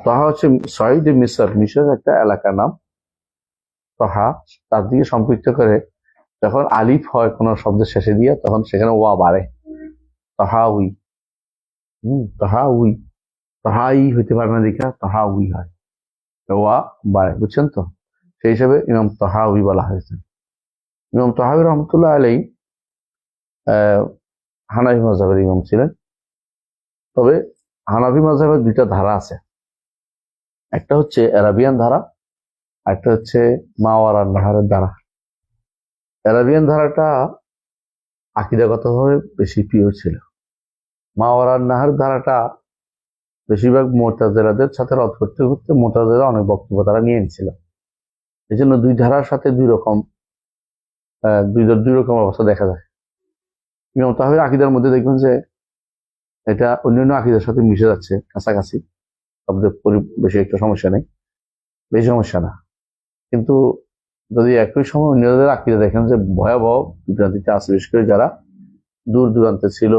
তহা হচ্ছে সঈদ মিসর, মিশর একটা এলাকার নাম। তহা তার দিকে সম্পৃক্ত করে যখন আলিফ হয় কোন শব্দের শেষে দিয়ে, তখন সেখানে ওয়া বাড়ে। তহাউই, তহাউই, তহাই হইতে পারে না, দেখা তহাউই হয়, ওয়া বাড়ে, বুঝছেন তো? সেই হিসাবে ইমাম তহাউই বলা হয়েছে। ইমাম তহাউই রহমতুল্লাহ আলাই হানাফি মাযহাবের ইমাম ছিলেন। তবে হানাফি মাযহাবের দুইটা ধারা আছে, একটা হচ্ছে আরাবিয়ান ধারা, একটা হচ্ছে মাওয়ারান নাহারের ধারা। আরাবিয়ান ধারাটা আকীদাগতভাবে বেশি প্রিয় ছিল। মাওয়ারান নাহার ধারাটা বেশিরভাগ মুতাজিলাদের সাথে রদ করতে করতে মুতাজিলা অনেক বক্তব্য তারা নিয়ে নিছিল। এই জন্য দুই ধারার সাথে দুই রকম অবস্থা দেখা যায়। ইমাম তাহমির আকীদার মধ্যে দেখবেন যে এটা অন্যান্য আকীদার সাথে মিশে যাচ্ছে কাছাকাছি, শব্দের বেশি একটা সমস্যা নেই, বেশি সমস্যা না। কিন্তু যদি একই সময় অন্যদের আকীদা দেখেন যে ভয়াবহ বিভ্রান্তিতে আছে, বিশেষ করে যারা দূর দূরান্তে ছিল,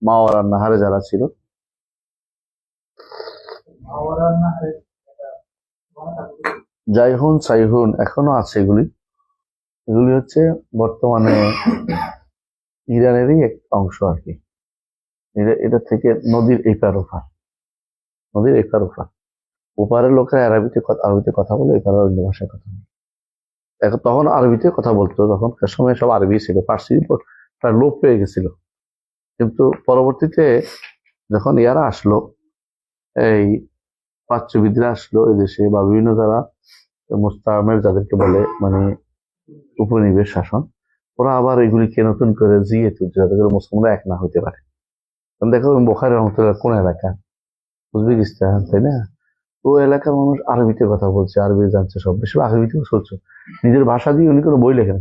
মাওয়ারান নাহারে যারা ছিল। জাইহুন সাইহুন এখনো আছে এগুলি। এগুলি হচ্ছে বর্তমানে ইরানেরই এক অংশ আর কি। এটা থেকে নদীর এপার ওপার, নদীর এপার ওপার, ওপারের লোকেরা আরবিতে কথা বলে, এপারে অন্য ভাষায় কথা বলে। এখন তখন আরবিতে কথা বলতো, তখন সময় সব আরবি ছিল, ফার্সি তার লোপ পেয়ে গেছিল। কিন্তু পরবর্তীতে যখন ইয়ারা আসলো, এই প্রাচ্যবিদরা আসলো এদেশে, বা বিভিন্ন যারা মুস্তামের যাদেরকে বলে, মানে উপনিবেশ শাসন, ওরা আবার এগুলিকে নতুন করে জিয়ে তুলছে যাতে করে মুসলিমরা এক না হতে পারে। দেখো বুখারী রহমতুল্লাহ কোন এলাকা? উজবেকিস্তান, তাই না? ও এলাকার মানুষ আরবিতে কথা বলছে, আরবি জানছে, সব বেশি আরবিতে চলছে, নিজের ভাষা দিয়ে উনি কোনো বই লেখেন।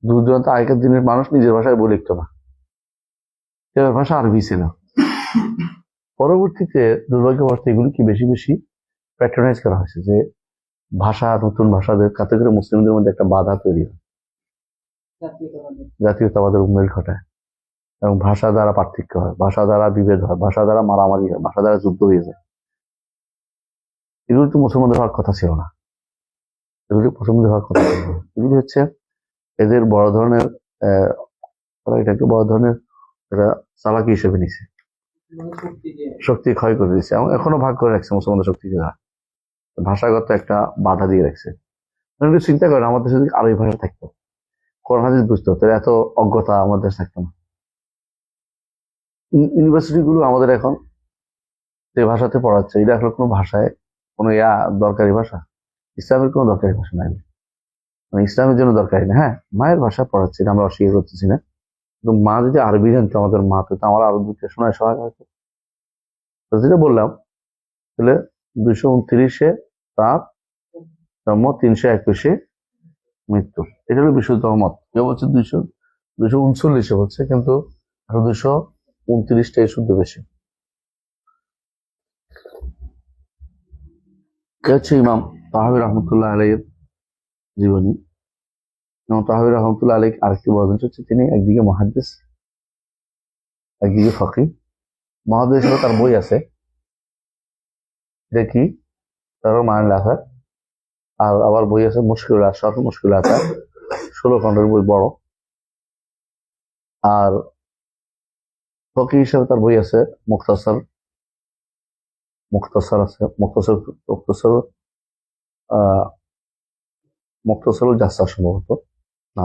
দূর দূরান্ত আগেকার দিনের মানুষ নিজের ভাষায় বই লিখতো না, ভাষা আরবি ছিল। পরবর্তীতে দুর্ভাগ্যবশত এগুলিকে বেশি বেশি প্যাট্রোনাইজ করা হয়েছে, যে ভাষা, নতুন ভাষাদের কাতে করে মুসলিমদের মধ্যে একটা বাধা তৈরি হয়, জাতীয়তাবাদের উন্মেল ঘটায়, এবং ভাষা দ্বারা পার্থক্য হয়, ভাষা দ্বারা বিভেদ হয়, ভাষা দ্বারা মারামারি হয়, ভাষা দ্বারা যুদ্ধ হয়ে যায়। এগুলি তো মুসলমানদের হওয়ার কথা ছিল না, এগুলি মুসলমানদের হওয়ার কথা ছিল না। এগুলি হচ্ছে এদের বড় ধরনের তারা এটাকে বড় ধরনের একটা চালাকি হিসেবে নিছে, শক্তি ক্ষয় করে দিচ্ছে, এবং এখনো ভাগ করে রাখছে মুসলমানদের শক্তিকে, ভাষাগত একটা বাধা দিয়ে রাখছে। চিন্তা করেন আমাদের যদি আরবি ভাষা থাকতো, কোরআন হাদিস বুঝতে হতো, এত অজ্ঞতা আমাদের থাকতো না। ইউনিভার্সিটি গুলো আমাদের এখন যে ভাষাতে পড়াচ্ছে, এটা আসলে কোনো ভাষায় কোনো দরকারি ভাষা? ইসলামের কোনো দরকারি ভাষা নাই, মানে ইসলামের জন্য দরকারি না। হ্যাঁ, মায়ের ভাষা পড়াচ্ছে, আমরা অস্বীকার করতেছি না, কিন্তু মা যদি আরবি জানতো, আমাদের মা, তো আমার আরো দুটো শোনায় সহায়ক হতো। তো যেটা বললাম, তাহলে 229-এ তার জন্ম, 321-এ মৃত্যু, এটা হলো বিশুদ্ধ মত। কেউ বলছে 239-এ বলছে, কিন্তু 229টাই শুদ্ধ বেশি। হচ্ছে ইমাম তাহাবী রহমতুল্লাহ আলাইহির জীবনী। ইমাম তাহাবী রহমতুল্লাহ আলাইহি আরেকটি বর্ণনা হচ্ছে, তিনি একদিকে মুহাদ্দিস, একদিকে ফকিহ। মুহাদ্দিস হলো তার বই আছে, দেখি তার মানের আসার, আর আবার বই আছে মুশকিল আসার, মুশকিল আসার 16 খণ্ডের বই, বড়। আর ফকিহ হিসেবে তার বই আছে মুখতাসার, আছে মুখতাসারুল জাসাস সম্ভবত, না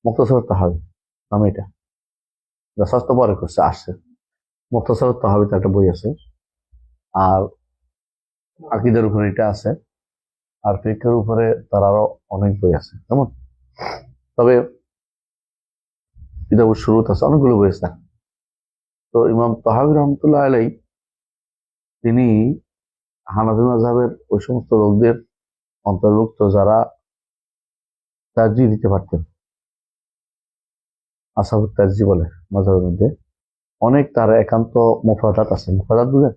মুখতাসার তাহাবী নাম এটা, জাসাস তো পরে করছে, আসছে মুখতাসার তাহাবীতে একটা বই আছে। আর আকীদার উপরে এটা আছে, আর ফিকহের উপরে তার আরো অনেক বই আছে, কেমন। তবে কিতাবুশ শুরুত আছে, অনেকগুলো বই আছে। তো ইমাম তাহাবী রহমতুল্লাহ আলাইহি তিনি হানাফি মাযহাবের ওই সমস্ত লোকদের অন্তর্ভুক্ত যারা তারজিহ দিতে পারতেন, আসহাবুত তারজিহ বলে মাযহাবের মধ্যে। অনেক তার একান্ত মুফরাদাত আছে, মুফরাদাত বুঝেন,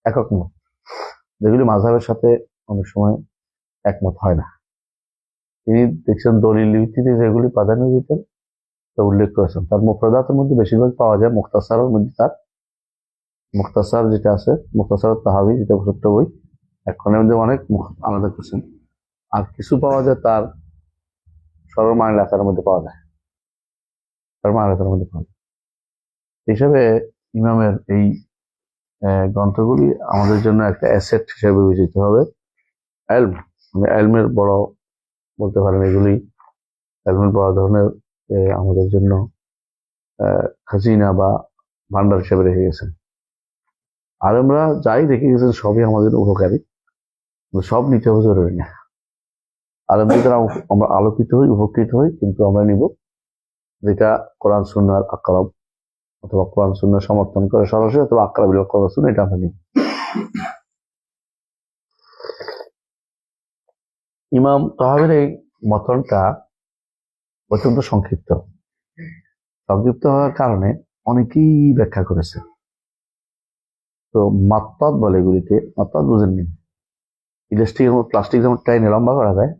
একক মত, যেগুলি মাযহাবের সাথে অনেক সময় একমত হয় না। তিনি দেখছেন দলিল ভিত্তিতে যেগুলি প্রাধান্য দিতেন তা উল্লেখ করেছেন। তার মুফরাদাতের মধ্যে বেশিরভাগ পাওয়া যায় মুখতাসারের মধ্যে, তার মুখতাসার যেটা আছে, মুখতাসার তাহাবি, যেটা ছোট্ট বই, এখনের মধ্যে অনেক আলাদা করছেন। আর কিছু পাওয়া যায় তার সরল লেখার মধ্যে পাওয়া যায়, সরল লেখার মধ্যে পাওয়া যায়। হিসাবে ইমামের এই গ্রন্থগুলি আমাদের জন্য একটা অ্যাসেট হিসেবে বিবেচিত হবে। এলম, মানে এলমের বড় বলতে পারেন, এগুলি এলমের বড় ধরনের আমাদের জন্য খাজিনা বা ভান্ডার হিসেবে রেখে গেছেন। আর আমরা যাই রেখে গেছেন সবই আমাদের উপকারী, সব নিতে হবে জরুরি না। আলমদের দ্বারা আমরা আলোকিত হই, উপকৃত হই, কিন্তু আমরা নিব যেটা কোরআন সুন্নাহর আকরাব, অথবা কোরআন সুন্নাহ সমর্থন করে সরাসরি, অথবা আকরাবিল কোরআন সুন্নাহ, এটা আমরা নিব। ইমাম তাহাবির এই মতনটা অত্যন্ত সংক্ষিপ্ত হওয়ার কারণে অনেকেই ব্যাখ্যা করেছে। তো মাত্তাদ বলে এগুলিকে, মাত্তাদ বুঝেননি, ইলাস্টিক এবং প্লাস্টিক যেমন টাইনে লম্বা করা যায়,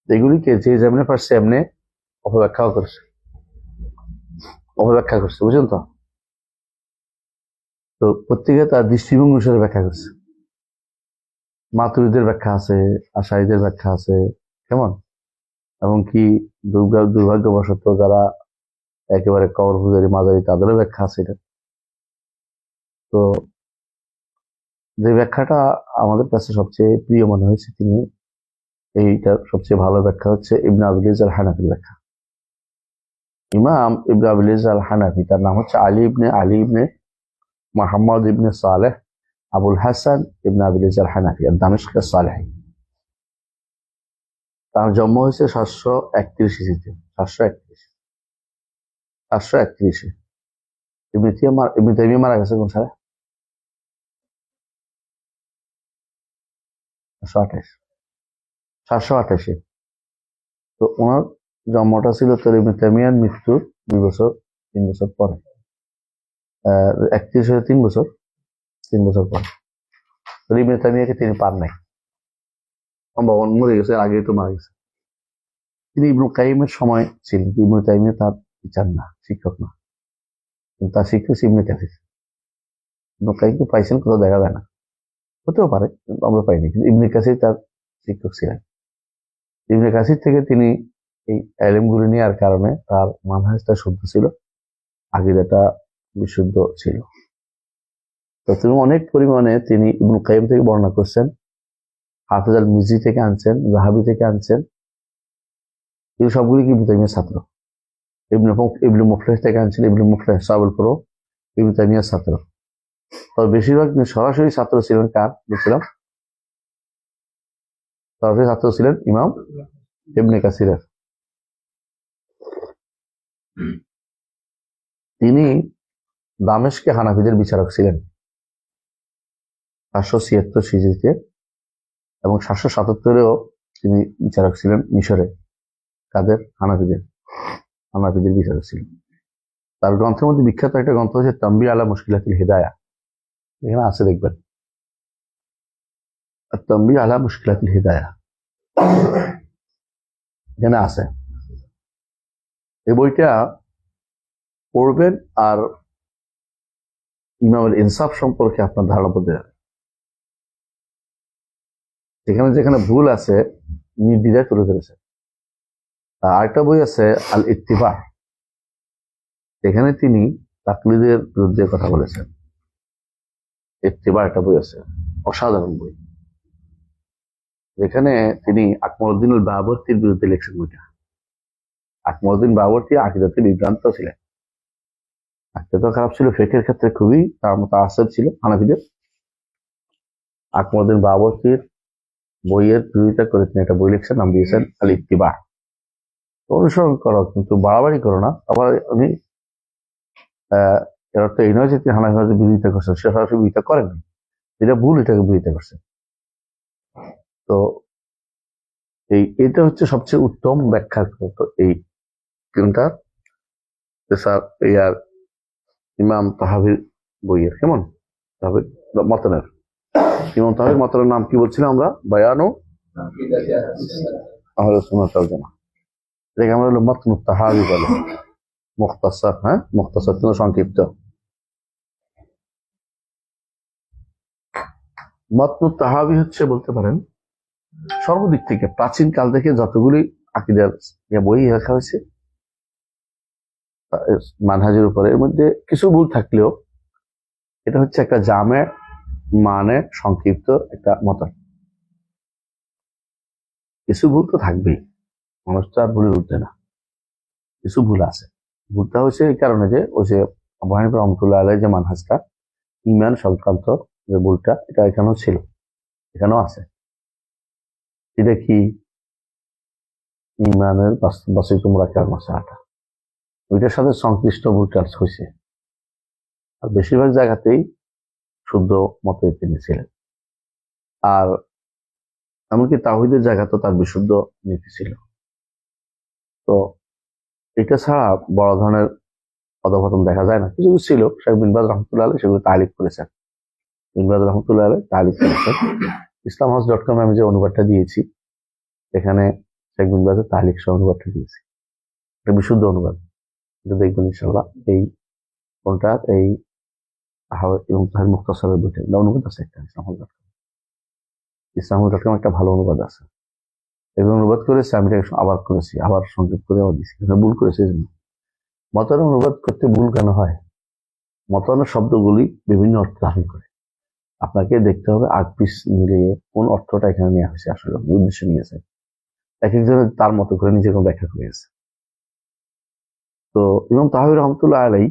এগুলিকে যে যেমনে পারছে এমনি অপব্যাখ্যাও করছে, বুঝলেন তো? তো প্রত্যেকে তার দৃষ্টিভঙ্গি অনুসারে ব্যাখ্যা করছে। মাতুরীদের ব্যাখ্যা আছে, আশারীদের ব্যাখ্যা আছে, কেমন, এমনকি দুর্ভাগ্যবশত যারা একেবারে কবর পূজারী মাজারি, তাদেরও ব্যাখ্যা আছে এটা। তো যে ব্যাখ্যাটা আমাদের কাছে সবচেয়ে প্রিয় মনে হয়েছে, তিনি এইটা সবচেয়ে ভালো ব্যাখ্যা হচ্ছে ইবনে আবিল ইজ আল হানাফির ব্যাখ্যা। ইমাম ইবনে আবিল ইজ আল হানাফি, তার নাম হচ্ছে আলী ইবনে মুহাম্মদ ইবনে সালেহ আবুল হাসান ইবনে আবিল ইজ আল হানাফি আর দামেস্কের সালেহী। তার জন্ম হয়েছে 731 হিজরিতে, 731। ইবনে তাইমিয়া মারা গেছে কোন সালে? 728। তো ওনার জন্মটা ছিল তোর ইবনে তাইমিয়ার মৃত্যুর 3 বছর পরে, 31 হয়ে 3 বছর পরে। ইবনে তাইমিয়াকে তিনি পান নাই, সম্ভব মরে গেছে, আগে তো মারা গেছে। তিনি ইবনে কাইমের সময় ছিলেন। ইবনে তাইমিয়া তার টিচার না, শিক্ষক না, কিন্তু তার শিক্ষক ইবনে কাসির। ইবনে কাইমকে পাইছেন, কোথাও দেখা যায় না, হতেও পারে, কিন্তু আমরা পাইনি। কিন্তু ইবনে কাসির তার শিক্ষক ছিলেন। ইবনে কাসির থেকে তিনি এই এলেমগুলি নেওয়ার কারণে তার মানহাজটা শুদ্ধ ছিল, আকীদাটা বিশুদ্ধ ছিল। তো তিনি অনেক পরিমাণে তিনি ইবনে কাইম থেকে বর্ণনা করছেন, হাফিজ আল মিজি থেকে আনছেন, যাহাবি থেকে আনছেন। এই সবগুলি কি ইবনে তাইমিয়ার ছাত্র। ইবনে মুফলিহ থেকে আনছেন, ইবনে মুফলিহ সাহাবুল ফুরু ইবনে তাইমিয়ার ছাত্র। তবে বেশিরভাগ তিনি সরাসরি ছাত্র ছিলেন কার? বলছিলাম সরাসরি ছাত্র ছিলেন ইমাম ইবনে কাসিরের। তিনি দামেশকে হানাফিদের বিচারক ছিলেন 776 হিজরিতে, এবং 777-এও তিনি বিচারক ছিলেন মিশরে। কাদের? হানাফিদের বিচারক ছিলেন। তার গ্রন্থের মধ্যে বিখ্যাত একটা গ্রন্থ হচ্ছে তানবীহ আলা মুশকিলাতিল হিদায়াহ, এখানে আছে দেখবেন, তানবীহ আলা মুশকিলাতিল হিদায়াহ এখানে আছে। এই বইটা পড়বেন আর ইমামের ইনসাফ সম্পর্কে আপনার ধারণা বলতে যাবে। যেখানে যেখানে ভুল আছে নির্দ্বিধায় তুলে ধরেছে। আরেকটা বই আছে আল ইত্তিবা, এখানে তিনি তাকলিদের বিরুদ্ধে কথা বলেছেন। ইত্তিবা একটা বই আছে, অসাধারণ বই, যেখানে তিনি আকমরউদ্দিন আল বাবরতির বিরুদ্ধে লিখছেন। বইটা আকমরউদ্দিন বাবরতি আকীদাতে বিভ্রান্ত ছিলেন, আকীদা খারাপ ছিল, ফিকহের ক্ষেত্রে খুবই তার মতো আসর ছিল হানাফিদের। আকমরউদ্দিন বাবরতির বইয়ের বিরোধিতা করে তিনি একটা বই লিখছেন, নাম দিয়েছেন আল ইত্তিবা। অনুসরণ করো, কিন্তু বাড়াবাড়ি করো না। আবার উনি এর অর্থ এই নয় যে তিনি হানাফিদের বিরোধিতা করছেন, সে সরাসরি বিরোধিতা করেননি, যেটা ভুল এটাকে বিরোধিতা করছেন। তো এটা হচ্ছে সবচেয়ে উত্তম ব্যাখ্যা এই কোনটা, ইয়ার ইমাম তাহাবির বইয়ের, কেমন তাহাবির মতনের। ইমাম তাহাবির মতনের নাম কি বলছিলাম আমরা? বায়ানু আহলে সুন্নাত ওয়াল জামাআহ, এটাকে আমরা হলো মতন তাহাবি বলে, মুখতাসার। মুখতাসার কিন্তু সংক্ষিপ্ত। মতনু তাহাবি হচ্ছে বলতে পারেন সর্বদিক থেকে প্রাচীন কাল থেকে যতগুলি আকিদার বই লেখা হয়েছে মানহাজের উপরে, এর মধ্যে কিছু ভুল থাকলেও এটা হচ্ছে একটা জামে মানে সংক্ষিপ্ত একটা মত। কিছু ভুল তো থাকবেই, মানুষ তো আর ভুলের উঠবে না, কিছু ভুল আছে। ভুলটা হয়েছে এই কারণে যে ওই যে আবু হানিফা রহমতুল্লাহ আলাইহি যে মানহাজটা ইমান সংক্রান্ত যে ভুলটা, এটা এখানেও ছিল, এখানেও আছে। এটা কি? ইমানের বাসিত মুরাক্কাব মাসআলাটা, ওইটার সাথে সংশ্লিষ্ট ভুলটা হয়েছে। আর বেশিরভাগ জায়গাতেই শুদ্ধ মতে তিনি ছিলেন। আর এমনকি তাওহীদের জায়গা তো তার বিশুদ্ধ নীতি ছিল। তো এটা ছাড়া বড় ধরনের অধঃপতন দেখা যায় না। কিছু ছিল, শেখ বিন বাজ রহমতুল্লাহ আলাইহি সেগুলো তালিক করেছেন। বিন বাজ রহমতুল্লাহ আলাইহি তালিক করেছেন। islamhouse.com আমি যে অনুবাদটা দিয়েছি, এখানে শেখ বিন বাজের তালিক সহ অনুবাদটা দিয়েছি। এটা বিশুদ্ধ অনুবাদ, এটা দেখবেন ইনশাআল্লাহ। এই কোনটা? এই এবং তার মুখতাসারের বইটা অনুবাদ আছে একটা islamhouse.com একটা ভালো অনুবাদ আছে। এগুলো অনুবাদ করেছে, আমি আবার করেছি, আবার সংক্ষেপ করে আবার দিচ্ছি, ভুল করেছে এই জন্য। মতায়ন অনুবাদ করতে ভুল কেন হয়? মতায়নের শব্দগুলি বিভিন্ন অর্থ ধারণ করে, আপনাকে দেখতে হবে আগ পিছ মিলিয়ে কোন অর্থটা এখানে নেওয়া হয়েছে, আসলে উদ্দেশ্য নিয়েছে। এক একজনের তার মতো করে নিজেকে ব্যাখ্যা করে গেছে। তো ইমাম তাহাবী রহমতুল্লাহ আলাইহি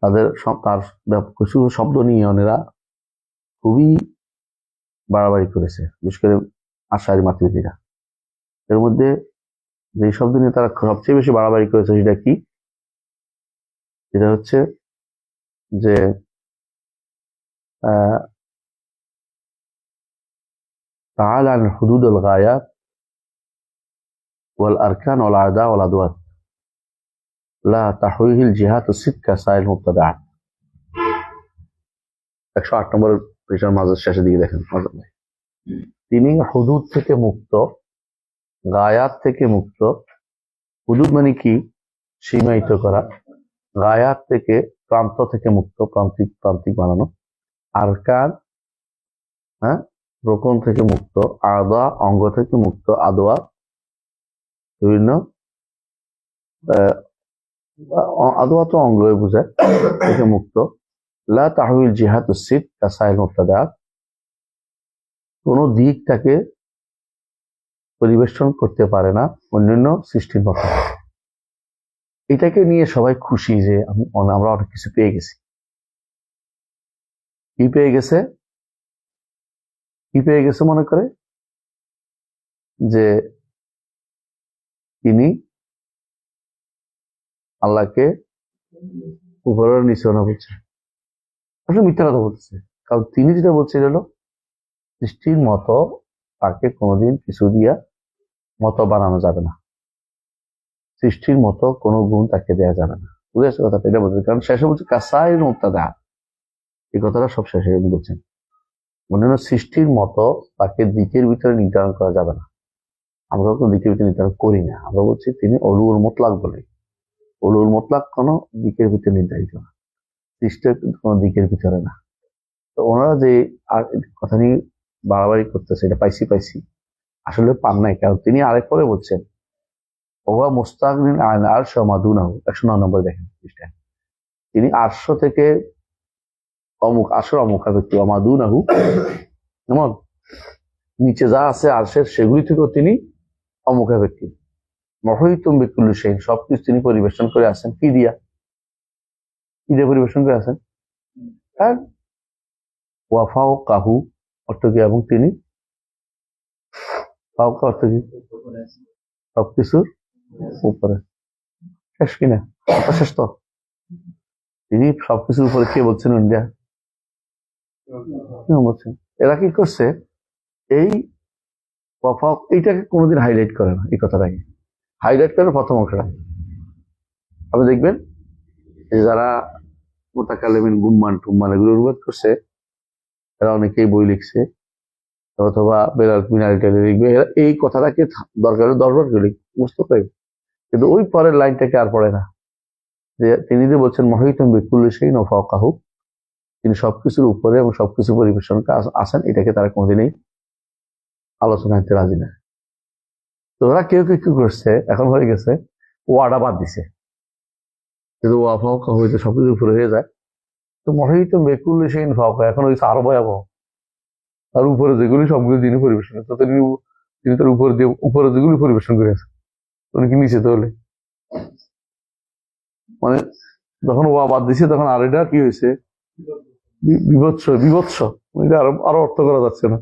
তাদের তার কিছু শব্দ নিয়ে অনেরা খুবই বাড়াবাড়ি করেছে, বিশেষ করে আশারি মাতৃদিরা। এর মধ্যে যে শব্দ নিয়ে তারা সবচেয়ে বেশি বাড়াবাড়ি করেছে সেটা কি? এটা হচ্ছে যে তাআলা আন হুদুদুল গায়াত ওয়াল আরকান ওয়াল আ'দা ওয়াল আদওয়াত লা তাহউইহিল জিহাদ সিদকা সাইল মুবতাদাআত। 108 নম্বর পৃষ্ঠার মাঝের শেষের দিকে দেখেন। তিনি হুদুদ থেকে মুক্ত, গায়াত থেকে মুক্ত। হুদুদ মানে কি? সীমায়িত করা। গায়াত থেকে প্রান্ত থেকে মুক্ত, প্রান্তিক প্রান্তিক বানানো। আরকান, হ্যাঁ, রোকন থেকে মুক্ত। আদা, অঙ্গ থেকে মুক্ত। আদোয়া, বিভিন্ন আদোয়া তো অঙ্গই বোঝায়, থেকে মুক্ত। লা তাহউইল জিহাদ সিদ কাসাইল মুবতাদাআত, কোন দিক তাকে পরিবেষ্টন করতে পারে না অন্যান্য সৃষ্টির মতো। এটাকে নিয়ে সবাই খুশি যে আমরা অনেক কিছু পেয়ে গেছি। কি পেয়ে গেছে? কি পেয়ে গেছে মনে করে? যে তিনি আল্লাহকে উপরের নিচে না বলছে, আসলে মিথ্যা কথা বলতেছে। কারণ তিনি যেটা বলছে হলো সৃষ্টির মতো তাকে কোনোদিন কিছু দিয়া মতো বানানো যাবে না, সৃষ্টির মতো কোনো গুণ তাকে দেওয়া যাবে না। বুঝেছে কথাটা? এটা বলছে, কারণ শেষে বলছে কাসাইল মুবতাদাআত, এই কথাটা সব শেষে বলছেন। মনে হলো সৃষ্টির মতো তাকে দিকের ভিতরে নির্ধারণ করা যাবে না। আমরা কোনো দিকের ভিতরে নির্ধারণ করি না, আমরা বলছি তিনি অলুর মোতলাক বলে। অলুর মোতলাক কোনো দিকের ভিতরে নির্ধারিত না, সৃষ্টির কোনো দিকের ভিতরে না। তো ওনারা যে কথা নিয়ে বাড়াবাড়ি করতেছে, এটা পাইছি আসলে পান নাই। কারণ তিনি আরেক পরে বলছেন ওয়া মুস্তাগনিন আন আরশ ওয়া মা দুনাহু, 109 নম্বর দেখেন পৃষ্ঠায়। তিনি আরশ থেকে আরশের অমুখাপেক্ষী, ওয়া মা দুনাহু, এমন নিচে যা আছে আরশের সেগুলি থেকেও তিনি অমুখাপেক্ষী। মহিতুম বিকুল্লি শাইইন, সবকিছু তিনি পরিবেশন করে আছেন। কি দিয়ে পরিবেশন করে আছেন? আর ওয়া ফাওকাহু অর্থ কি? এবং তিনি ফাওকা অর্থ কি? সবকিছুর উপরে। শেষ কিনা? শেষ তো। তিনি সবকিছুর উপরে কে বলছেন? ইন্ডিয়া বলছেন। এরা কি করছে? এই এইটাকে কোনোদিন হাইলাইট করে না, এই কথাটাকে হাইলাইট করে প্রথম অংশটা। আপনি দেখবেন যারা মোতাকাল্লিমিন গুম্মান টুম্মান এগুলো অনুবাদ করছে, এরা অনেকেই বই লিখছে, অথবা বেলাল মিনারি টেলে লিখবে, এরা এই কথাটাকে দরকার করে বুঝতে পারি, কিন্তু ওই পরের লাইনটাকে আর পড়ে না। যে তিনি যে বলছেন মহিতুম বিকুল্লি শাইইন ওয়া ফাওকাহু, তিনি সবকিছুর উপরে এবং সবকিছু পরিবেশনকে আসেন, এটাকে তারা কোনোদিনই আলোচনা হতে রাজি না। তো ওরা কেউ কেউ কি করছে, এখন হয়ে গেছে ওয়াটা বাদ দিছে, যদি ওয়া ফাওকা হইতে সবকিছু উপরে হয়ে যায়, তো মহিত বেকুল সেই ফাওকা এখন হয়েছে আরো ভয়াবহ। আর উপরে যেগুলি সবগুলো তিনি পরিবেশন করতে, তিনি তার উপরে যেগুলি পরিবেশন করেছে উনি কি নিচে তাহলে, মানে যখন ওয়া বাদ দিছে তখন আর এটা কি হয়েছে, বিভৎস বিভৎস, এটা আরো অর্থ করা যাচ্ছে না।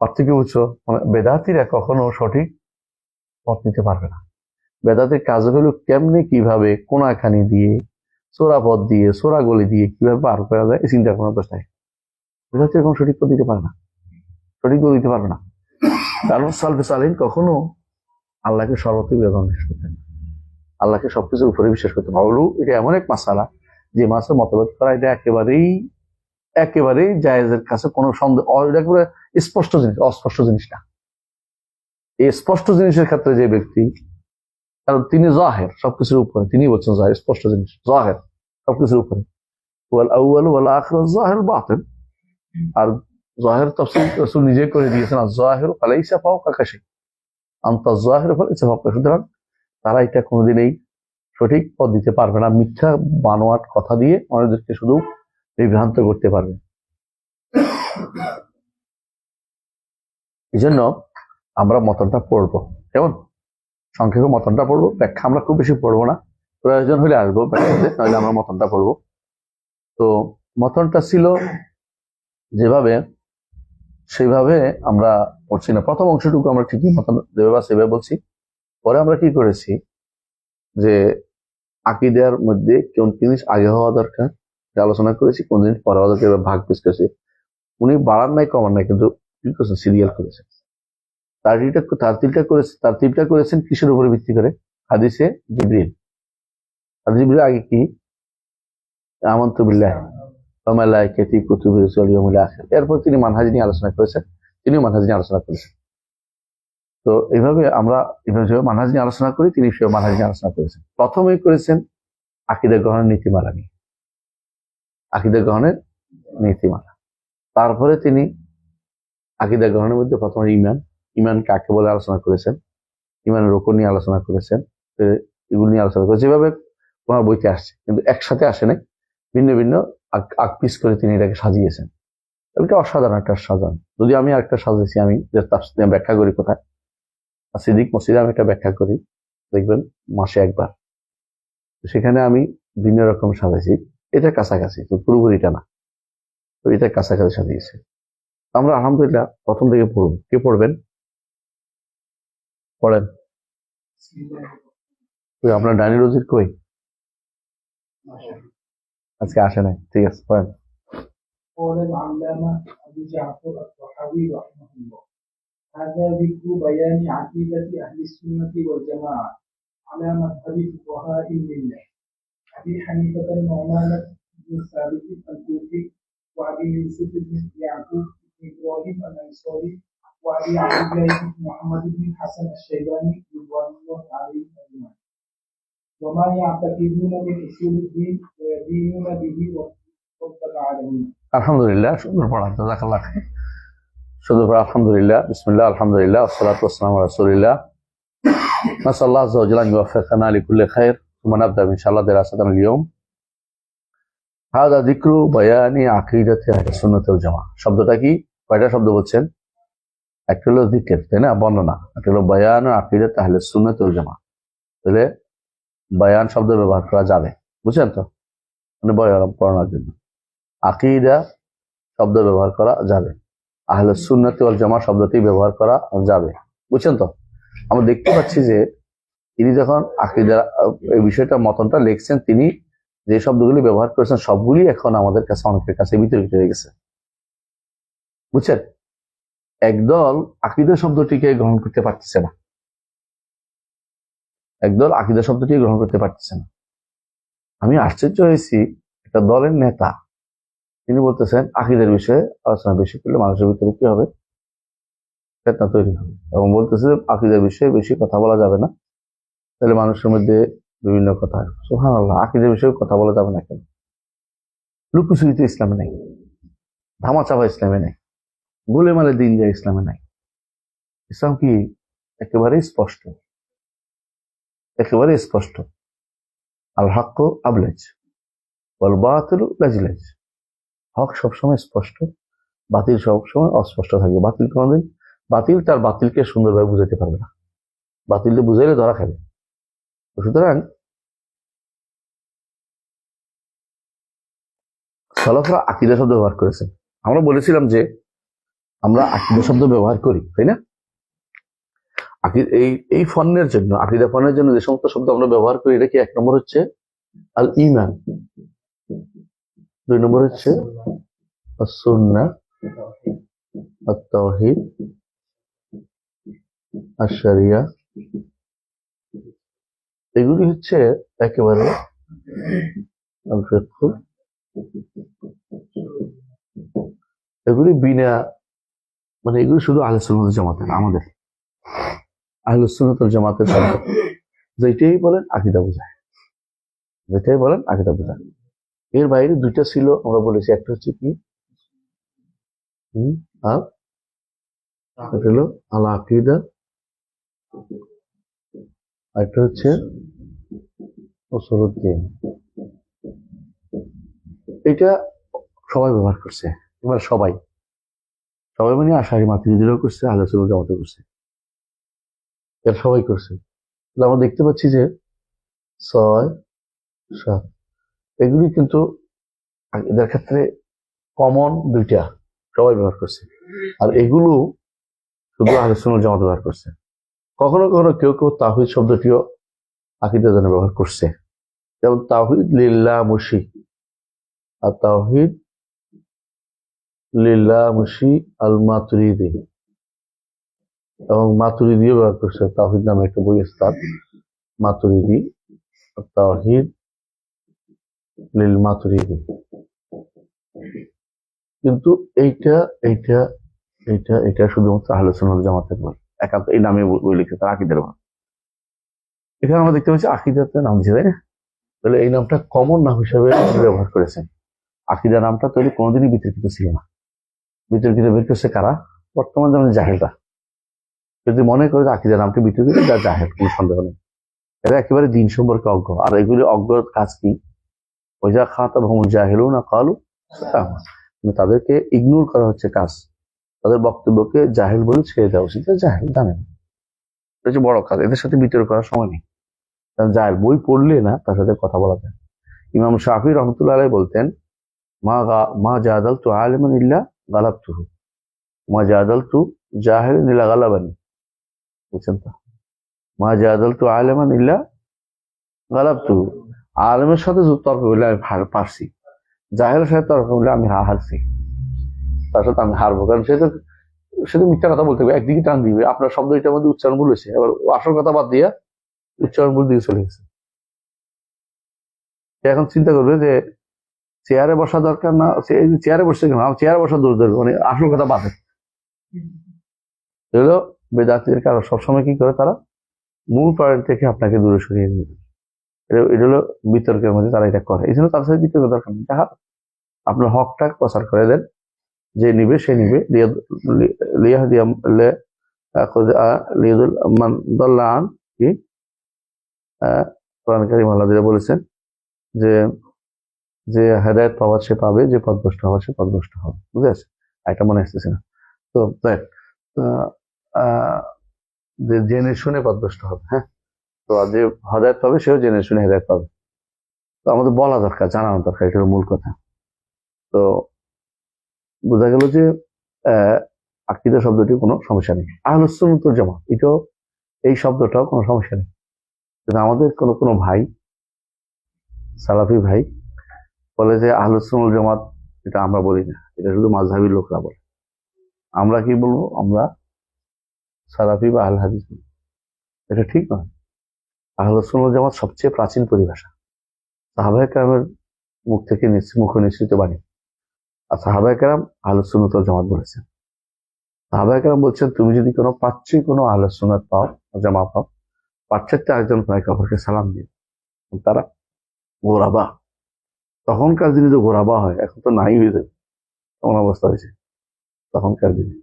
পার্থক্য বুঝছো, মানে বেদাতিরা কখনো সঠিক পথ নিতে পারবে না। বেদাতের কাজ হলো কেমনে কিভাবে কোনাখানি দিয়ে চোরা পথ দিয়ে চোরা গলি দিয়ে কিভাবে পার করা যায় এই চিন্তা কোনো অবস্থায় বেদাতি এখন সঠিক পথ দিতে পারে না, সঠিক পথ দিতে পারবে না। কারণ সালফে সালিন কখনো আল্লাহকে সর্বত্র বিশ্বাস করতেন, আল্লাহকে সবকিছুর উপরে বিশ্বাস করতেন। এটা এমন এক মাসালা যে মাসের মতভেদ করা এটা একেবারেই জায়েজের কাছে কোনো সন্দেহ, এটা পুরো স্পষ্ট জিনিস, অস্পষ্ট জিনিস না। এই স্পষ্ট জিনিসের ক্ষেত্রে যে ব্যক্তি, কারণ তিনি জাহের সবকিছুর উপরে, তিনি বলছেন জাহের স্পষ্ট জিনিস, জাহের সবকিছুর উপরে, ওয়াল আউয়াল ওয়াল আখির জাহের বাতিন। আর জাহের তাফসীর রাসূল নিজে করে দিয়েছেন, আর জাহের ফালাইসা ফাওকা কাশি আনতা জাহের ফালাইসা ফাওকা। সুতরাং তারা এটা কোনোদিনই সঠিক পথ দিতে পারবে না, মিথ্যা বানোয়াট কথা দিয়ে মানুষদেরকে শুধু বিভ্রান্ত করতে পারবে। এই জন্য আমরা মতনটা পড়বো, কেমন সংক্ষেপে মতনটা পড়বো, ব্যাখ্যা আমরা খুব বেশি পড়বো না, প্রয়োজন হলে আসবো ব্যাখ্যাতে, নাহলে আমরা মতনটা পড়বো। তো মতনটা ছিল যেভাবে সেভাবে আমরা পড়ছি না। প্রথম অংশটুকু আমরা ঠিকই মতন যেভাবে সেভাবে বলছি। পরে আমরা কি করেছি যে আকীদার মধ্যে কোন জিনিস আগে হওয়া দরকার আলোচনা করেছি, কোন জিনিস পরে হওয়া দরকার ভাগ পিস করেছি। উনি বাড়ান নাই কমান নাই, কিন্তু কি করেছেন সিরিয়াল করেছেন। তারতিবটা করেছেন কিসের উপরে ভিত্তি করে, হাদিসে জিবরিল। জিবরিল আগে কি আমানতু বিল্লাহি ওয়া মালাইকাতিহি কুতুবিহি ওয়াল ইয়াউমিল আখির, এরপর তিনি মানহাজ নিয়ে আলোচনা করেছেন, তিনিও মানহাজ নিয়ে আলোচনা করেছেন। তো এইভাবে আমরা মানহাজ নিয়ে আলোচনা করি, তিনি সেও মানহাজ নিয়ে আলোচনা করেছেন। প্রথমেই করেছেন আকীদা গ্রহণের নীতিমালা নিয়ে, আকীদা গ্রহণের নীতিমালা। তারপরে তিনি আকীদা গ্রহণের মধ্যে প্রথমে ইমান কাকে বলে আলোচনা করেছেন, ইমানের রুকন নিয়ে আলোচনা করেছেন, এগুলো নিয়ে আলোচনা করেছেন। যেভাবে ওনার বইতে আসছে, কিন্তু একসাথে আসে নাই, ভিন্ন ভিন্ন আকপিস করে তিনি এটাকে সাজিয়েছেন। এটা অসাধারণ একটা সাজান। যদি আমি আরেকটা সাজিয়েছি, আমি ব্যাখ্যা করি কোথায়, সিদ্দিক মসজিদে আমি একটা ব্যাখ্যা করি, দেখবেন মাসে একবার, সেখানে আমি ভিন্ন রকম সাজাইছি, এটা কাছাকাছি, তো পুরোপুরিটা না, তো এটা কাছাকাছি সাজিয়েছে। আমরা আলহামদুলিল্লাহ প্রথম থেকে পড়ব। কে পড়বেন? পড়েন। আপনার ডানি রোজির কই? আজকে আসে নাই, ঠিক আছে পড়েন। قال العلامة أبو جعفر الطحاوي رحمه الله: هذا ذكر بيان عقيدة أهل السنة والجماعة على مذهب فقهاء الملة أبي حنيفة النعمان بن ثابت الكوفي وأبي يوسف بن يعقوب بن إبراهيم الأنصاري وأبي عبد الله بن محمد بن الحسن الشيباني رضوان الله عليهم أجمعين، وما يعتقدون من أصول الدين ويدينون به رب العالمين। আলহামদুলিল্লাহ, সুন্দর পড়া, জাযাকাল্লাহ খাইর। সুন্দর পড়া, আলহামদুলিল্লাহ, বিসমিল্লাহ, আলহামদুলিল্লাহ, ওয়াসসালাতু ওয়াসসালামু আলা রাসূলিল্লাহ। নাসাল্লাহু আযজা ওয়া জাল্লা আন ইউওয়াফিকানা লিকুল্লি খাইর। সুম্মা নাবদা ইনশাআল্লাহ দিরাসাতানা আল-ইয়াওম। হাযা যিকরু বায়ানি আকিদাতি আহলিস সুন্নাত ওয়াল জামাআহ। শব্দটা কি? কয়টা শব্দ বলছেন? একটা হলো যিকির, তাই না, বর্ণনা। একটা হলো বায়ান আকিদাতি আহলিস সুন্নাত ওয়াল জামাআহ। তাহলে বায়ান শব্দ ব্যবহার করা যাবে, বুঝছেন তো, মানে বয়ান পড়ানোর জন্য। আকীদা শব্দ ব্যবহার করা যাবে, আহলে সুন্নাত ওয়াল জামাত শব্দটি ব্যবহার করা যাবে, বুঝছেন তো। আমরা দেখতে পাচ্ছি যে তিনি যখন আকীদা এই বিষয়টা মতনটা লিখছেন, তিনি যে শব্দগুলি ব্যবহার করেছেন সবগুলি এখন আমাদের কাছে অনেকের কাছে বিতর্কিত হয়ে গেছে, বুঝছেন। একদল আকীদা শব্দটিকে গ্রহণ করতে পারতেছে না, একদল আকীদা শব্দটিকে গ্রহণ করতে পারতেছে না। আমি আশ্চর্য হয়েছি, একটা দলের নেতা তিনি বলতেছেন আকীদার বিষয়ে আলোচনা বেশি করলে মানুষের ভিতরে কি হবে, ফিতনা তৈরি হবে, এবং বলতেছে আকীদার বিষয়ে বেশি কথা বলা যাবে না, তাহলে মানুষের মধ্যে বিভিন্ন কথা। সুবহানাল্লাহ, আকীদার বিষয়ে কথা বলা যাবে না কেন? লুকোচুরিতে ইসলামে নাই, ধামাচাপা ইসলামে নাই, গোলেমালে দিন যায় ইসলামে নাই। ইসলাম কি একেবারে স্পষ্ট, একেবারে স্পষ্ট। আল হক আবলেজ ওয়াল বাতিলু লাজলাজ। হক সবসময় স্পষ্ট, বাতিল সবসময় অস্পষ্ট থাকবে। বাতিল কোনদিন বাতিল তার বাতিলকে সুন্দরভাবে বুঝাতে পারবে না, বাতিলকে বুঝাইলে ধরা খাবে। সুতরাং সালাফরা আকীদা শব্দ ব্যবহার করেছেন। আমরা বলেছিলাম যে আমরা আকীদা শব্দ ব্যবহার করি, তাই না? এই এই ফন্নের জন্য, আকীদা ফন্নের জন্য যে সমস্ত শব্দ আমরা ব্যবহার করি, এটা কি? এক নম্বর হচ্ছে আল ঈমান, দুই নম্বর হচ্ছে আস-সুন্নাহ, আত-তাওহীদ, আশ-শরিয়া। এগুলি হচ্ছে একেবারে আল ফিকহ। এগুলি বিনা মানে এগুলি শুধু আহলে সুন্নাত ওয়াল জামাতের, আমাদের আহলে সুন্নাত ওয়াল জামাতের শব্দ। যেটাই বলেন আকীদা বোঝায়, যেটাই বলেন আকীদা বোঝায়। এর বাইরে দুইটা ছিল, আমরা বলেছি, একটা হচ্ছে কি আর একটা হলো আল আকীদা, একটা হচ্ছে উসুলুদ্দিন। এটা সবাই ব্যবহার করছে, এবার সবাই সবাই মানে আশারি মাতৃদিরাও করছে, আহলে সুন্নাত জামাতে করছে, এর সবাই করছে। তাহলে আমরা দেখতে পাচ্ছি যে 6, 7 এগুলি কিন্তু এদের ক্ষেত্রে কমন দুইটা, সবাই ব্যবহার করছে। আর এগুলো শুধু আহলে সুন্নাত জামাত ব্যবহার করছে। কখনো কখনো কেউ কেউ তাওহীদ শব্দটিও আকীদার জন্য ব্যবহার করছে, যেমন তাওহীদ লিল্লাহ মুশি, আর তাওহীদ লিল্লাহ মুশি আল মাতুরিদি, এবং মাতুরিদিও ব্যবহার করছে। তাওহীদ নামে একটা বই আছে তার, মাতুরিদি, তাওহীদ লিল মাতুরিদি। কিন্তু এইটা এইটা এইটা এটা শুধুমাত্র আহলে সুন্নাত জামাতের বই, একান্ত এই নামে বই লিখে তার আকীদার বই। এখানে আমরা দেখতে পাচ্ছি আকীদাতে নাম দিয়েছে, তাই না? তাহলে এই নামটা কমন নাম হিসেবে ব্যবহার করেছেন। আকীদা নামটা তৈরি কোনোদিনই বিতর্কিত ছিল না। বিতর্কিত বের করছে কারা? বর্তমান যেমন জাহেলরা। যদি মনে করে যে আকীদা নামটি বিতর্কিত, যা জাহেল, কোনো সন্দেহ নেই। এরা একেবারে দিন সম্পর্কে অজ্ঞ। আর এগুলি অজ্ঞ কাজ কি? ওইজা খাতাবহুমুল জাহিলুনা ক্বালু সালামা। তাদেরকে ইগনোর করা হচ্ছে কাজ, তাদের বক্তব্যকে জাহেল বলে ছেড়ে দেওয়া উচিত। জাহেল জানেন, এটা হচ্ছে বড় কাজ। এদের সাথে বিতর্ক করার সময় নেই। কারণ জাহেল বই পড়লে না তার সাথে কথা বলা যায়। ইমাম শাফি রহমতুল্লাহ আলাইহি বলতেন, মা জাদালতু আলিমান ইল্লা গালাবতুহু, মা জাদালতু জাহিলান ইল্লা গালাবানি। বুঝছেন তো? মা জাদালতু আলিমান ইল্লা গালাবতুহু। আলেমের সাথে তর্ক করলে আমি পারছি, জাহেলের সাথে তর্ক করলে আমি হারছি, তার সাথে আমি হারবো। কারণ সে তো মিথ্যা কথা বলতে হবে, একদিকে টান দিবে। আপনার শব্দ এটার মধ্যে উচ্চারণ ভুল হয়েছে, এবার আসল কথা বাদ দিয়া উচ্চারণ ভুল দিয়ে চলে গেছে। সে এখন চিন্তা করবে যে চেয়ারে বসা দরকার না, চেয়ারে বসছে কেন, চেয়ারে বসা দোষ ধরবে, মানে আসল কথা বাদে। এগুলো বেদাতের কারণ সবসময় কি করে, তারা মূল পয়েন্ট থেকে আপনাকে দূরে সরিয়ে নেবে। এটা হলো বিতর্কের মধ্যে তারা এটা করে। এই জন্য তার সাথে বিতর্ক দরকার নেই। যাহা আপনার হকটা প্রচার করে দেন, যে নিবে সে নিবে। কোরআন কারীম আল্লাহ বলেছেন যে যে হেদায়েত পাওয়ার সে পাবে, যে পথভ্রষ্ট হওয়ার সে পথভ্রষ্ট হবে। বুঝে আছে? এটা মনে আসতেছে না তো। যে জেনে শুনে পথভ্রষ্ট হবে, হ্যাঁ। তো যে হেদায়েত পাবে সেও জেনে শুনে হেদায়েত পাবে। তো আমাদের বলা দরকার, জানানো দরকার, এটা হলো মূল কথা। তো বোঝা গেল যে আকীদা শব্দটি কোনো সমস্যা নেই। আহলুস সুন্নাত ওয়াল জামাত এটাও, এই শব্দটাও কোনো সমস্যা নেই। কিন্তু আমাদের কোনো ভাই, সালাফি ভাই বলে যে আহলুস সুন্নাত ওয়াল জামাত, এটা আমরা বলি না, এটা শুধু মাযহাবী লোকরা বলে। আমরা কি বলবো? আমরা সালাফি বা আহলে হাদিস বলবো। এটা ঠিক নয়। আহলুস সুন্নাত ওয়াল জামাত সবচেয়ে প্রাচীন পরিভাষা, সাহাবায়ে কেরামের মুখ থেকে মুখ নিঃসৃত বাণী। আর সাহাবায়ে কেরাম আহলুস সুন্নাত ওয়াল জামাত বলেছেন। সাহাবায়ে কেরাম বলছেন, তুমি যদি কোনো প্রাচ্যে কোনো আহলুস সুন্নাত পাও, জামাত পাও, পাশ্চাত্যে একজন একে অপরকে সালাম দিও। তারা গোরাবা, তখনকার দিনে তো ঘোরাবা হয়, এখন তো নাই হয়ে যাবে, এমন অবস্থা হয়েছে তখনকার দিনে।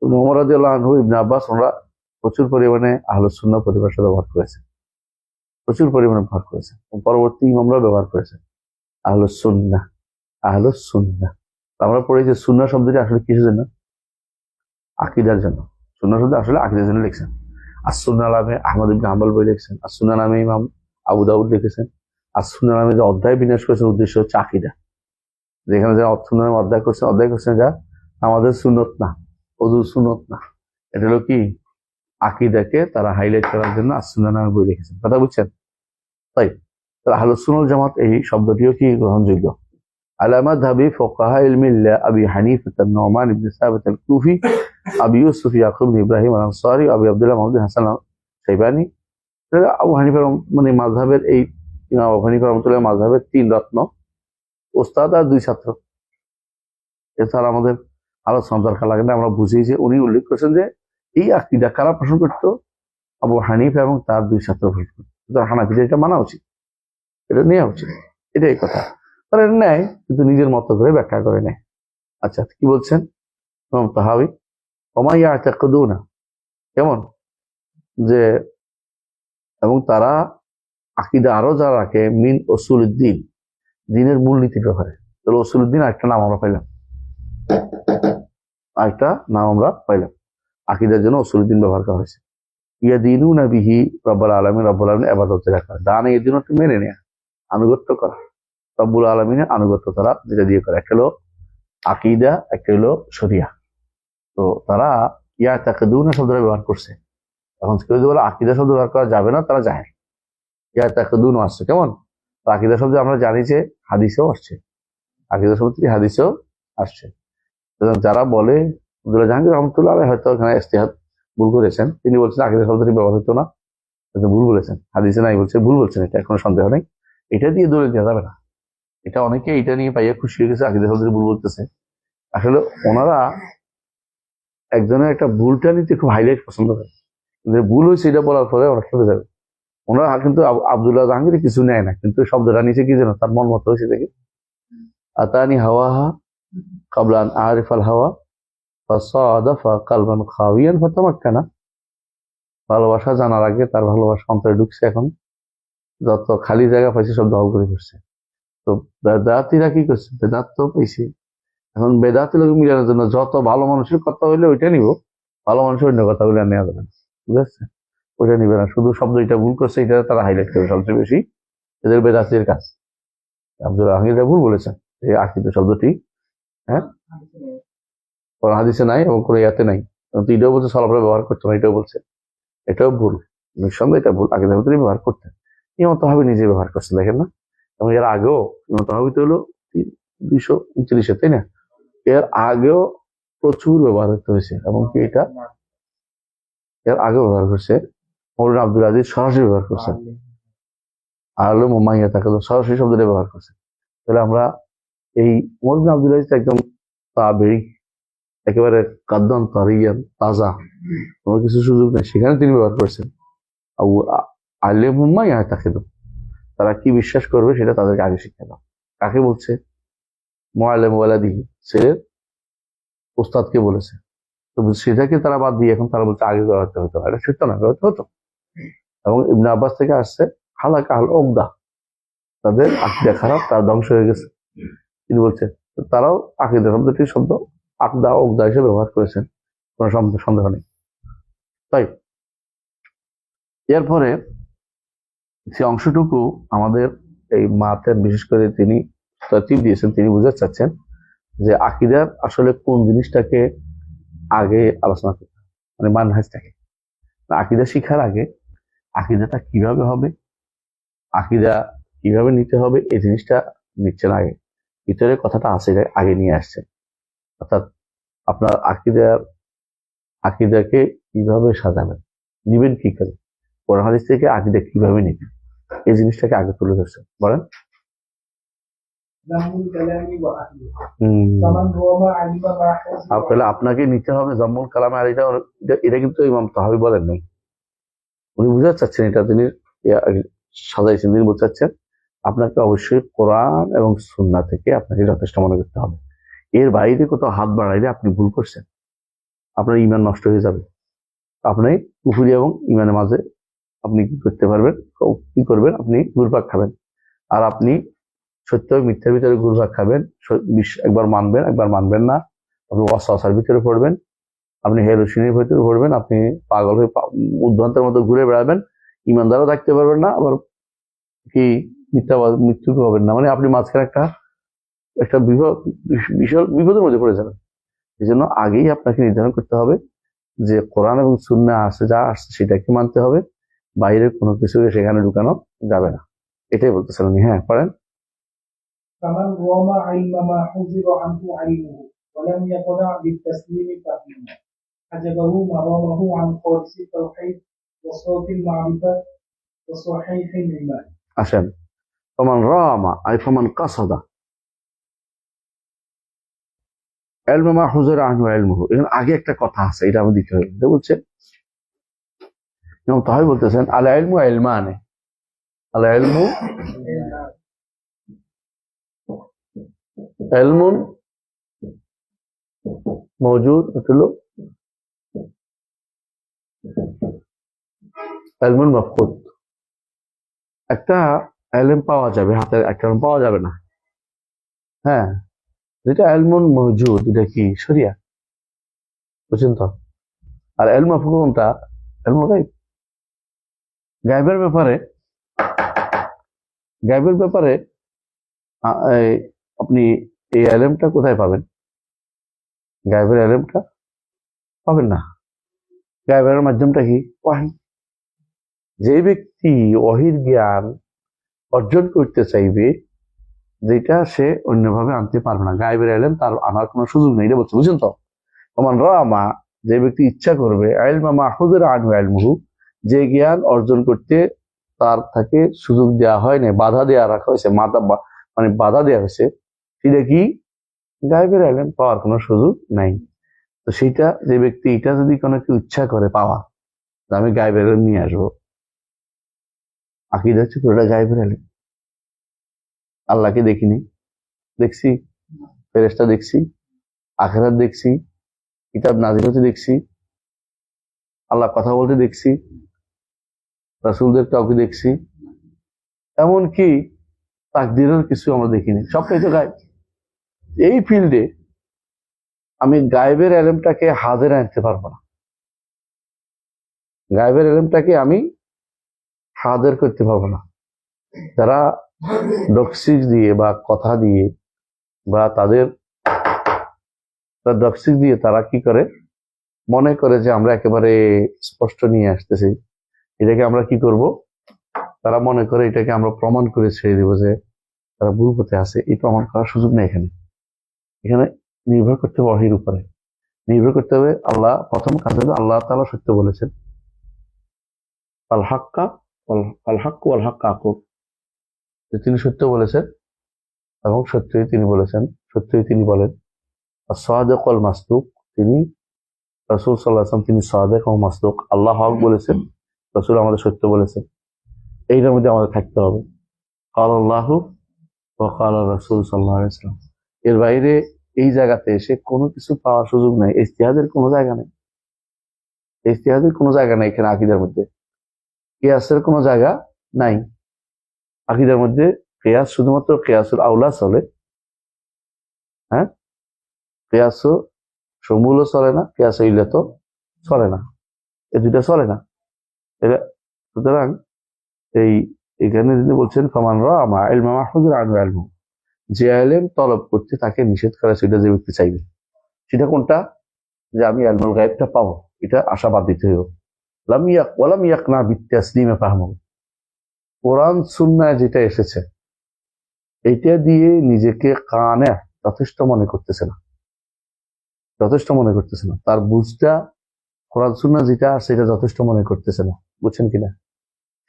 ইবনে ওমর রাদিয়াল্লাহু আনহু, ইবনে আব্বাস, ওরা প্রচুর পরিমাণে আহলুস সুন্নাহ পরিভাষা ব্যবহার করেছে, প্রচুর পরিমাণে ব্যবহার করেছে। পরবর্তী ইমামরা ব্যবহার করেছে আহলুস সুন্নাহ, আহলুস সুন্নাহ। আমরা পড়েছি সুন্নাহ শব্দটি আসলে কিসের জন্য? আকীদার জন্য। সুন্নাহ শব্দ আসলে আকীদার জন্য লিখছেন। as-সুন্নাহ নামে আহমদ ইবনে হাম্বল বই লিখছেন, as-সুন্নাহ নামে ইমাম আবু দাউদ লিখেছেন। as-সুন্নাহ নামে যে অধ্যায় বিন্যাস করেছেন উদ্দেশ্য হচ্ছে আকীদা। যেখানে যারা সুন্নাহ নামে অধ্যায় করছেন যা আমাদের সুন্নত না, ওযুর সুন্নত না, এটা হলো কি আকীদাকে তারা হাইলাইট করার জন্য as-সুন্নাহ নামে বই লিখেছেন। কথা বুঝছেন? তাই আহলুস সুন্নাহ ওয়াল জামাত এই শব্দটিও কি গ্রহণযোগ্য। على مذهب فقهاء الملة أبي حنيفة النعمان بن ثابت الكوفي أبي يوسف يعقوب بن إبراهيم الأنصاري أبي عبد الله محمد بن حسن الشيباني। আবু হানিফার মানে মাযহাবের এই ইমাম আবু হানিফা রাহমাতুল্লাহ মাযহাবের 3 রত্ন, ওস্তাদ আর 2 ছাত্র। এছাড়া আমাদের আলোচনা দরকার লাগে না, আমরা বুঝি যে উনি উল্লেখ করেছেন যে এই আকীদা কারা পোষণ করতো? আবু হানিফা এবং তার 2 ছাত্র পোষণ করতো। সুতরাং হানাফিদের এটা মানা উচিত, এটা নেওয়া উচিত, এটাই কথা। তারা এটা নেয় কিন্তু নিজের মতো করে ব্যাখ্যা করে নেয়। আচ্ছা, কি বলছেন ইমাম তাহাবী? ওমা ইয়াতাকিদুনা, কেমন যে এবং তারা আকীদা আরো যারা রাখে মিন উসুলুদ্দিন, দ্বীনের মূলনীতির ব্যাপারে। তাহলে উসুলুদ্দিন আরেকটা নাম আমরা পাইলাম, আরেকটা নাম আমরা পাইলাম। আকীদার জন্য উসুলুদ্দিন ব্যবহার করা হয়েছে। ইয়াদিনুনা বিহি রব্বুল আলামিন, রব্বুল আলামিন ইবাদত রাখা, দান এর জন্য মেনে নেয়া, আনুগত্য করা, রব্বুল আলামিনের আনুগত্য তারা যেটা দিয়ে করে। একটা হলো আকীদা, একটা হলো শরিয়া। তো তারা ইয়াতাকিদুনা শব্দটা ব্যবহার করছে। এখন কেউ যদি বলে আকীদা শব্দ ব্যবহার করা যাবে না, তারা জাহেল। ইয়াতাকিদুন আসছে কেমন? আকীদা শব্দ আমরা জানি যে হাদিসেও আসছে, আকীদা শব্দটি হাদিসেও আসছে। যারা বলে আব্দুল্লাহ জাহাঙ্গীর রহমতুল্লাহ আলাইহি হয়তো এখানে ইজতিহাদ ভুল করেছেন, তিনি বলছেন আকীদা শব্দটি ব্যবহার হতো না, ভুল বলেছেন, হাদিসে নাই বলছে, ভুল বলছেন, এটা কোনো সন্দেহ নেই। এটা দিয়ে দলিল দেওয়া যাবে না। এটা অনেকে এটা নিয়ে পাইয়া খুশি হয়ে গেছে, আকীদা শব্দটি ভুল বলতেছে। আসলে ওনারা একজনের একটা ভুলটা নিতে খুব হাইলাইট পছন্দ করে, কিন্তু ভুল হয়েছে এটা বলার পরে ওরা খেপে যাবে। ওনারা কিন্তু আব্দুল্লাহ জাহাঙ্গীর কিছু নেয় না, কিন্তু শব্দটা নিচে কি যেন তার মন মতো হয়েছে দেখে। আতানি হাওয়াহা কাবলান আরিফাল হাওয়া ফাসাদাফা কালবান খাওয়িয়ান ফাতামাক্কানা, ভালোবাসা জানার আগে তার ভালোবাসা অন্তরে ঢুকছে, এখন যত খালি জায়গা পাইছে সব দখল করে করছে। তো বেদাতিরা কি করছে? বেদাত তো পাইছে, এখন বেদাতি লোক মিলানোর জন্য যত ভালো মানুষের কথা হইলে ওইটা নিব, ভালো মানুষের অন্য কথা হইলে নেওয়া যাবে না, বুঝেছে? ওইটা নিবে না, শুধু শব্দ এটা ভুল করছে এটা তারা হাইলাইট করবে সবচেয়ে বেশি, এদের বেদাতির কাজ। আব্দুল আহমিদা ভুল বলেছেন এই আকীদা শব্দটি, হ্যাঁ, কোন হাদিসে নাই এবং কোনো ইয়াতে নাই। এটাও বলছে সালাফরা ব্যবহার করতো না, এটাও বলছে, এটাও ভুল, নিঃসন্দেহে এটা ভুল। আকীদার ভিতরে ব্যবহার করতেন, ইমাম তাহাবী নিজে ব্যবহার করছেন, দেখেন না? এবং এর আগেও ইমাম তাহাবী তো হলো 229, তাই না? এর আগেও প্রচুর ব্যবহৃত হয়েছে, এবং কি এটা এর আগেও ব্যবহার করছে। মৌলানা আব্দুল আজিজ সরাসরি ব্যবহার করছেন, আর হলো মুমাইয়া তাকে সরাসরি শব্দটা ব্যবহার করছে। তাহলে আমরা এই মৌলানা আব্দুল আজিজ একদম তাবেঈ, একেবারে কাদ্দান তারিয়ান, তাজা, কোনো কিছু সুযোগ নেই, সেখানে তিনি ব্যবহার করছেন। আলে মুমাইয়া তাকে তারা কি বিশ্বাস করবে সেটা তাদেরকে আগে শিক্ষা দাও। কাকে বলছে? মুআল্লিম ওয়ালাদিহি, ছেলের উস্তাদকে বলেছে। তো সেটাকে তারা বাদ দিয়ে এখন তারা বলছে আগে ব্যবহার হতো, এটা সত্য না, ব্যবহার হতো। এবং ইবনে আব্বাস থেকে আসছে হালাকা আল ওকদা, তাদের আকীদা খারাপ, তার ধ্বংস হয়ে গেছে, তিনি বলছে। তারাও আকীদা শব্দটি শব্দ আকদা ওকদা হিসেবে ব্যবহার করেছেন, কোনো সন্দেহ নেই। তাই এরপরে সে অংশটুকু আমাদের এই মাতের বিশেষ করে তিনি তরতিব দিয়েছেন, তিনি বুঝাতে চাচ্ছেন যে আকীদার আসলে কোন জিনিসটাকে আগে আলোচনা করতে, মানে মানহাজটাকে, আকীদা শিখার আগে আকীদাটা কিভাবে হবে, আকীদা কিভাবে নিতে হবে, এই জিনিসটা নিচ্ছেন আগে, ভিতরে কথাটা আছে আগে নিয়ে আসছেন। অর্থাৎ আপনার আকীদাকে কিভাবে সাজাবেন, নিবেন কি করে, কোরআন হাদিস থেকে আকীদা কিভাবে নিবেন, এই জিনিসটাকে আগে তুলে ধরছেন। বলেন। তাহলে আপনাকে নিতে হবে জাম্মুল কালামে, আর এটা কিন্তু ইমাম তাহাবী বলেন নাই, উনি বুঝাতে চাচ্ছেন, এটা তিনি সাজাইছেন, তিনি বোঝাচ্ছেন আপনাকে অবশ্যই কোরআন এবং সুন্নাহ থেকে আপনাকে যথেষ্ট মনে করতে হবে। এর বাইরে কোথাও হাত বাড়াইলে আপনি ভুল করছেন, আপনার ইমান নষ্ট হয়ে যাবে। আপনি কুফরি এবং ইমানের মাঝে আপনি কি করতে পারবেন, কি করবেন, আপনি ঘুরপাক খাবেন। আর আপনি সত্য মিথ্যার ভিতরে ঘুরপাক খাবেন, একবার মানবেন একবার মানবেন না, আপনি অসার ভিতরে পড়বেন, আপনি হেরোসিনের ভিতরে পড়বেন, আপনি পাগল হয়ে উদ্ভ্রান্তের মতো ঘুরে বেড়াবেন, ইমানদারও থাকতে পারবেন না, আবার কি মৃত্যু হবেন না। মানে আপনি মাঝখানে একটা একটা বিশাল বিপদের মধ্যে পড়ে যাবেন। এই জন্য আগেই আপনাকে নির্ধারণ করতে হবে যে কোরআন এবং সুন্নাহ আছে, যা আসছে সেটাকে মানতে হবে, বাইরের কোনো কিছু সেখানে ঢুকানো যাবে না। এটাই বলতেছিলাম। হ্যাঁ, পড়েন। فمن رام علم ما حذر عنه علمه ولم يقنع بالتسليم تسليما حجبه ما رامه عن خالص التوحيد وصافي المعرفة وصحيح الإيمان. আসেন, ফমান রামা আই ফমান কাসাদা ইলমা মা হুযিরা আনহু ইলমুহু। এখানে আগে একটা কথা আছে, এটা আমি দিতে হবে। এটা বলছে ইমাম তাহাবী বলতেছেন আল ইলমু ইলমানে, আল ইলমু ইলমুন মওজুদ, হলো ইলমুন মাফকুদ। একটা ইলম পাওয়া যাবে, হাতে একটা ইলম পাওয়া যাবে না। হ্যাঁ, যেটা ইলমুন মওজুদ, এটা কি শরিয়া, বুঝছেন তো? আর ইলম মাফকুদ কোনটা? ইলমুল গায়ব। গায়বের ব্যাপারে, গায়বের ব্যাপারে আপনি এই ইলমটা কোথায় পাবেন? গায়বের ইলমটা পাবেন না। গায়বের মাধ্যমটা কি? ওয়াহী। যে ব্যক্তি ওয়াহীর জ্ঞান অর্জন করতে চাইবে, যেটা সে অন্যভাবে আনতে পারবে না, গায়বের ইলম তার আনার কোনো সুযোগ নেই। এটা বলছে, বুঝছেন তো? ওমান রামা, যে ব্যক্তি ইচ্ছা করবে, ইলমা মা হুযিরা আনহু ইলমুহু, যে জ্ঞান অর্জন করতে তার থেকে সুযোগ দেওয়া হয় না, বাধা দেওয়া রাখা হয়েছে, মানে বাধা দেওয়া হয়েছে, সেটা কি? গায়বের ইলম পাওয়ার কোনো সুযোগ নাই। তো সেইটা, যে ব্যক্তি এটা যদি কোনো কেউ ইচ্ছা করে পাওয়া, আমি গায়বের ইলম নিয়ে আসবো, আকীদা হচ্ছে পুরোটা গায়বের ইলম। আল্লাহকে দেখিনি, দেখছি, ফেরেশতা দেখছি, আখিরাত দেখছি, কিতাব নাযিল হতে দেখছি, আল্লাহ কথা বলতে দেখছি, রাসূলদের কাউকে দেখছি, এমনকি তাকদীরের কিছু আমরা দেখিনি, সবটাই তো গায়ব। এই ফিল্ডে আমি গায়বের ইলমটাকে হাজির আনতে পারবো না, গায়বের ইলমটাকে আমি হাজির করতে পারবো না। যারা ডক্সিস দিয়ে বা কথা দিয়ে বা তাদের ডক্সিস দিয়ে তারা কি করে, মনে করে যে আমরা একেবারে স্পষ্ট নিয়ে আসতেছি, এটাকে আমরা কি করব, তারা মনে করে এটাকে আমরা প্রমাণ করে ছেড়ে দিব যে তারা ভুল পথে আছে। এই প্রমাণ করার সুযোগ নেই এখানে। এখানে নির্ভর করতে হবে ওয়াহীর উপরে, নির্ভর করতে হবে। আল্লাহ প্রথম কাজ হলো আল্লাহ তাআলা সত্য বলেছেন, আল হাক্কা আল হাক্কু আল হাক্কা আকুব, যে তিনি সত্য বলেছেন এবং সত্যই তিনি বলেছেন, সত্যই তিনি বলেন। আর সাদিক ওয়াল মাসদুক, তিনি রাসূল সাল্লাল্লাহু আলাইহি ওয়াসাল্লাম তিনি সাদিক এবং মাসদুক। আল্লাহ হক বলেছেন, রাসূল আমাদের সত্য বলেছেন, এইটার মধ্যে আমাদের থাকতে হবে। ক্বালা আল্লাহু ওয়া ক্বালা রাসূল সাল্লাল্লাহু আলাইহি ওয়াসাল্লাম। এর বাইরে এই জায়গাতে এসে কোনো কিছু পাওয়ার সুযোগ নাই, ইজতিহাদের কোনো জায়গা নেই, ইজতিহাদের কোনো জায়গা নাই এখানে। আকীদার মধ্যে কিয়াসের কোনো জায়গা নাই আকীদার মধ্যে। কিয়াস শুধুমাত্র কিয়াসুল আউলা চলে, হ্যাঁ, কিয়াস সমূলও চলে না, কিয়াস ইল্লাত চলে না, এই দুইটা চলে না। সুতরাং এখানে যিনি বলছেন ফামান রামা ইলমা মা হুযিরা আনহু ইলমুহু, যে ইলম তলব করতে তাকে নিষেধ করা, সেটা যে ব্যক্তি চাইবে, সেটা কোনটা? যে আমি ইলমুল গায়বটা পাবো, এটা আশাবাদ দিতে হইব। ওয়ালাম ইয়াকনা বিতাসলিমে ফাহমুহু, কোরআন সুন্নাহ যেটা এসেছে এইটা দিয়ে নিজেকে কানে যথেষ্ট মনে করতেছে না, যথেষ্ট মনে করতেছে না, তার বুঝটা কোরআন সুন্নাহ যেটা সেটা যথেষ্ট মনে করতেছে না। বুঝছেন কিনা?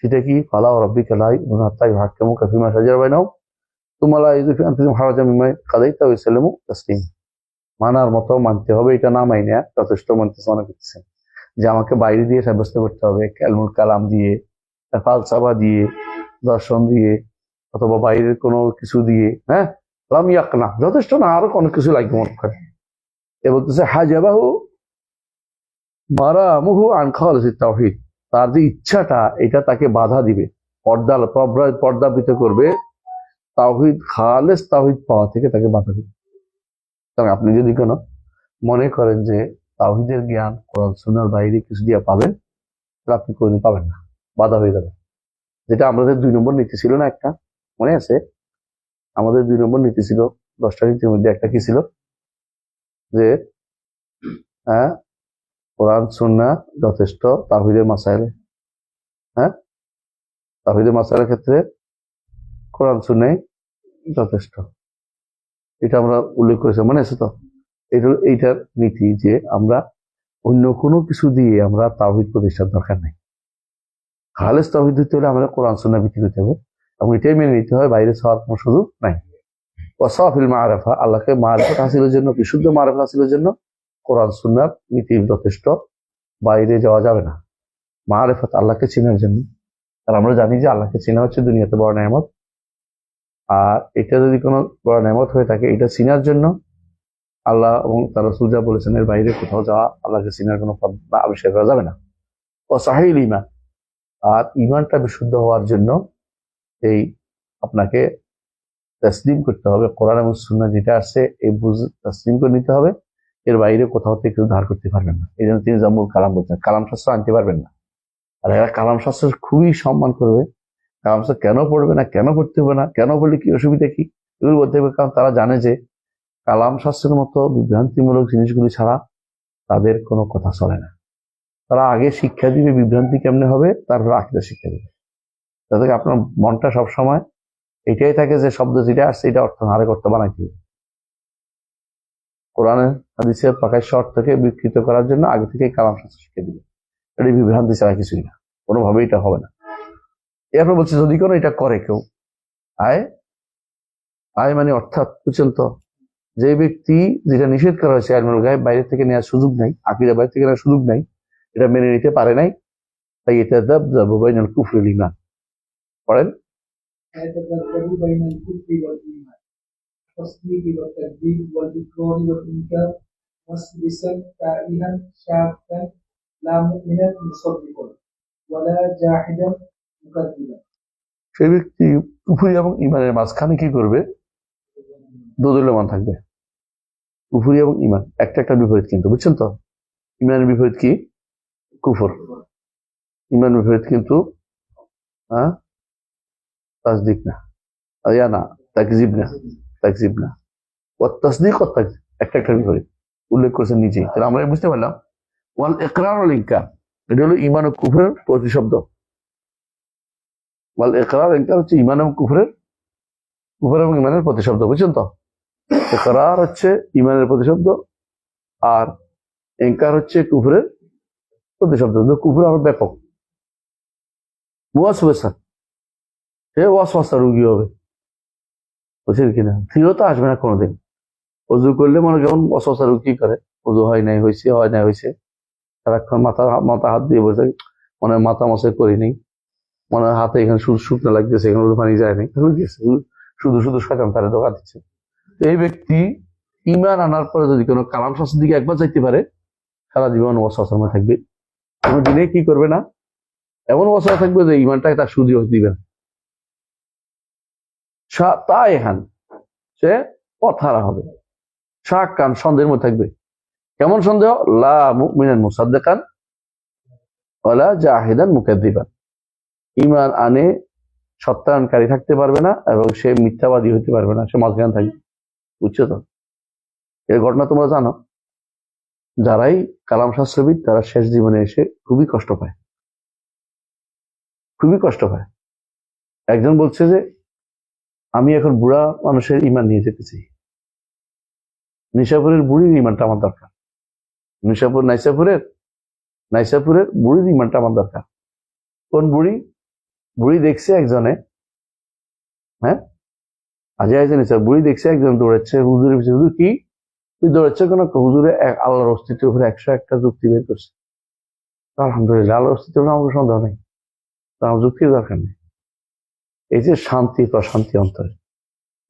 সেটা কি? ফালা ওয়া রাব্বিকা লা ইউমিনুনা হাত্তা ইউহাক্কিমুকা ফীমা শাজারা বাইনাহুম সুম্মা লা ইয়াজিদু ফী আনফুসিহিম হারাজাম মিম্মা কাযাইতা ওয়া ইউসাল্লিমু তাসলিমা। মানার মতো মানতে হবে, এটা না মাইনা যথেষ্ট মনে করতেছে, যে আমাকে বাইরে দিয়ে সাব্যস্ত করতে হবে, ইলমুল কালাম দিয়ে, ফালসাফা দিয়ে, দর্শন দিয়ে, অথবা বাইরের কোনো কিছু দিয়ে, হ্যাঁ, লাম ইয়াকনা, যথেষ্ট না, আরো অনেক কিছু লাগবে মনে করে। এ বলতেছে হাজাবাহু মারামুহু আন খালিসিত তাওহীদ, তার যে ইচ্ছাটা এটা তাকে বাধা দিবে, পর্দাবিত করবে তাওহীদ, খালেস তাওহীদ পাওয়া থেকে তাকে বাধা দিবে। কারণ আপনি যদি কোনো মনে করেন যে তাওহীদের জ্ঞান কোরআন সুন্নাহর বাইরে কিছু দিয়ে পাবেন, তাহলে আপনি কোনোদিন পাবেন না, বাধা হয়ে যাবে। যেটা আমাদের 2 নম্বর নীতি ছিল না একটা, মনে আছে? আমাদের 2 নম্বর নীতি ছিল, 10টা নীতির মধ্যে একটা কি ছিল, যে হ্যাঁ, কোরআন সুন্নাহ যথেষ্ট তাওহীদের মাসাইলে, হ্যাঁ, তাওহীদের মাসাইলের ক্ষেত্রে কোরআন সুন্নাহই যথেষ্ট। এটা আমরা উল্লেখ করেছি, মনে আছে তো? এইটার নীতি যে আমরা অন্য কোনো কিছু দিয়ে আমরা তাওহীদ প্রতিষ্ঠার দরকার নেই। খালেস তাওহীদ হতে হলে আমরা কোরআন সুন্নাহ ভিত্তিক হতে হবে, এবং এটাই মেনে নিতে হয়, বাইরে ছাড়ার কোনো সুযোগ নাই। ওয়াসাফিল মাআরিফা, আল্লাহকে মারিফত হাসিলের জন্য, বিশুদ্ধ মারিফত হাসিলের জন্য কোরআন সুন্নাহর নীতি যথেষ্ট, বাইরে যাওয়া যাবে না। মারিফত আল্লাহকে চেনার জন্য, আর আমরা জানি যে আল্লাহকে চেনা হচ্ছে দুনিয়াতে বড় নেয়ামত, আর এটা যদি কোনো বড় নেয়ামত হয়ে থাকে, এটা চিনার জন্য আল্লাহ এবং তার রাসূল যা বলেছেন এর বাইরে কোথাও যাওয়া, আল্লাহকে চিনার কোনো পথ বা আবিষ্কার করা যাবে না। ও সাহিল ঈমান, আর ঈমানটা বিশুদ্ধ হওয়ার জন্য এই আপনাকে তাসলিম করতে হবে, কোরআন এবং সুন্নাহ যেটা আসছে এই বুঝ তাসলিম করে নিতে হবে, এর বাইরে কোথাও থেকে কেউ ধার করতে পারবেন না। এই জন্য তিনি জাম্বুল কালাম বলছেন, কালাম শাস্ত্র আনতে পারবেন না। আর এরা কালাম শাস্ত্রের খুবই সম্মান করবে, কালাম শাস্ত্র কেন পড়বে না, কেন পড়তে হবে না, কেন পড়লে কি অসুবিধা কি, এগুলো বলতে হবে। কারণ তারা জানে যে কালাম শাস্ত্রের মতো বিভ্রান্তিমূলক জিনিসগুলি ছাড়া তাদের কোনো কথা চলে না। তারা আগে শিক্ষা দিবে বিভ্রান্তি কেমনে হবে, তারপর আকীদা শিক্ষা দিবে, যাতে আপনার মনটা সবসময় এটাই থাকে যে শব্দ যেটা আসছে এটা অর্থ আরেক অর্থ বানাইতে হবে। কোরআনের হাদিসের প্রকাশ্য অর্থকে বিকৃত করার জন্য আগে থেকে কালাম শাস্ত্র শিক্ষা দিবে, এটা বিভ্রান্তি ছাড়া কিছুই না, কোনোভাবেই এটা হবে না। এরপর বলছে যদি কোনো এটা করে কেউ, আয় আয় মানে অর্থাৎ বুঝছেন তো, যে ব্যক্তি যেটা নিষেধ করা হয়েছে ইলমুল গায়ব বাইরে থেকে নেওয়ার সুযোগ নাই, আকীদা বাইরে থেকে নেওয়ার সুযোগ নাই, এটা মেনে নিতে পারে নাই, তাই এটা যাবজাবু বাইনাল কুফরি ওয়াল ঈমান। পড়েন। يتذبذب بين الكفر والإيمان، التصديق والتكذيب والإقرار والإنكار، مسلسا تائها شاكا، لا مؤمنا مصدقا ولا جاحدا مكذبا। সেই ব্যক্তি কুফরি এবং ঈমানের মাঝখানে কি করবে? দোদুল্যমান থাকবে। কুফরি এবং ঈমান একটা একটা বিপরীত, কিন্তু বুঝছেন তো? ঈমানের বিপরীত কি? কুফর। ঈমানের বিপরীত কিন্তু হ্যাঁ তাসদিক না, ইয়া না, তাকজিব না, তাকজিব না। ও তাসদিক ও তাকজিব একটা একটা বিপরীত উল্লেখ করেছেন নিজেই। তাহলে আমরা বুঝতে পারলাম ওয়াল ইকরার ওয়াল ইনকার, এটা হলো ঈমান ও কুফরের প্রতিশব্দ। ওয়াল ইকরার ইনকার হচ্ছে ঈমান এবং কুফর এবং ঈমানের প্রতিশব্দ, বুঝছেন তো? ইকরার হচ্ছে ঈমানের প্রতিশব্দ, আর ইনকার হচ্ছে কুফরের প্রতিশব্দ। কুফর আরো ব্যাপক। ওয়াসওয়াসা, সে ওয়াসওয়াসা রোগী হবে, বুঝছেন কিনা? স্থিরতা আসবে না কোনোদিন। অজু করলে মনে যেমন ওয়াসওয়াসা রোগী কি করে, অজু হয় নাই হয়েছে, হয় নাই হয়েছে, সারাক্ষণ মাথা মাথা হাত দিয়ে বসে, মনে হয় মাথা মশাই করি নেই, মনে হয় হাতে এখানে শুধু শুকনো লাগতেছে, এখানে পানি যায় নাই, শুধু শুধু শয়তান তারে ধোঁকা দিচ্ছে। এই ব্যক্তি ঈমান আনার পরে যদি কোনো কালাম শাস্ত্রের দিকে একবার যাইতে পারে, সারা জীবন ওয়াসওয়াসার মধ্যে থাকবে, কোনো দিনে কি করবে না, এমন ওয়াসওয়াসা থাকবে যে ঈমানটাকে তার সুদৃঢ় দিবে না। তাইহান, সে পথহারা হবে। শাক্কান, সন্দেহের মধ্যে থাকবে। কেমন সন্দেহ? লা মুমিনান মুসাদ্দিকান ওয়ালা জাহিদান মুকাদ্দিবান, ঈমান আনে সত্যায়নকারী থাকতে পারবে না এবং সে মিথ্যাবাদী হতে পারবে না, সে মাঝখানে থাকবে। বুঝছো তো? এর ঘটনা তোমরা জানো। যারাই কালাম শাস্ত্রবিদ তারা শেষ জীবনে এসে খুবই কষ্ট পায়, খুবই কষ্ট পায়। একজন বলছে যে আমি এখন বুড়া মানুষের ঈমান নিয়ে যেতে চাই, নিশাপুরের বুড়ির ঈমানটা আমার দরকার, নাইসাপুরের বুড়ির ঈমানটা আমার দরকার। কোন বুড়ি? বুড়ি দেখছে একজনে, হ্যাঁ বুড়ি দেখছে একজন দৌড়াচ্ছে হুজুরের পিছনে। হুজুর কি তুই দৌড়াচ্ছে কেন? হুজুরে আল্লাহর অস্তিত্বের উপরে 101টা যুক্তি বের করছে। আলহামদুলিল্লাহ, আল্লাহর অস্তিত্বের উপরে আমাকে সন্দেহ নেই, আমার যুক্তির দরকার নেই। এই যে শান্তি প্রশান্তি অন্তরে,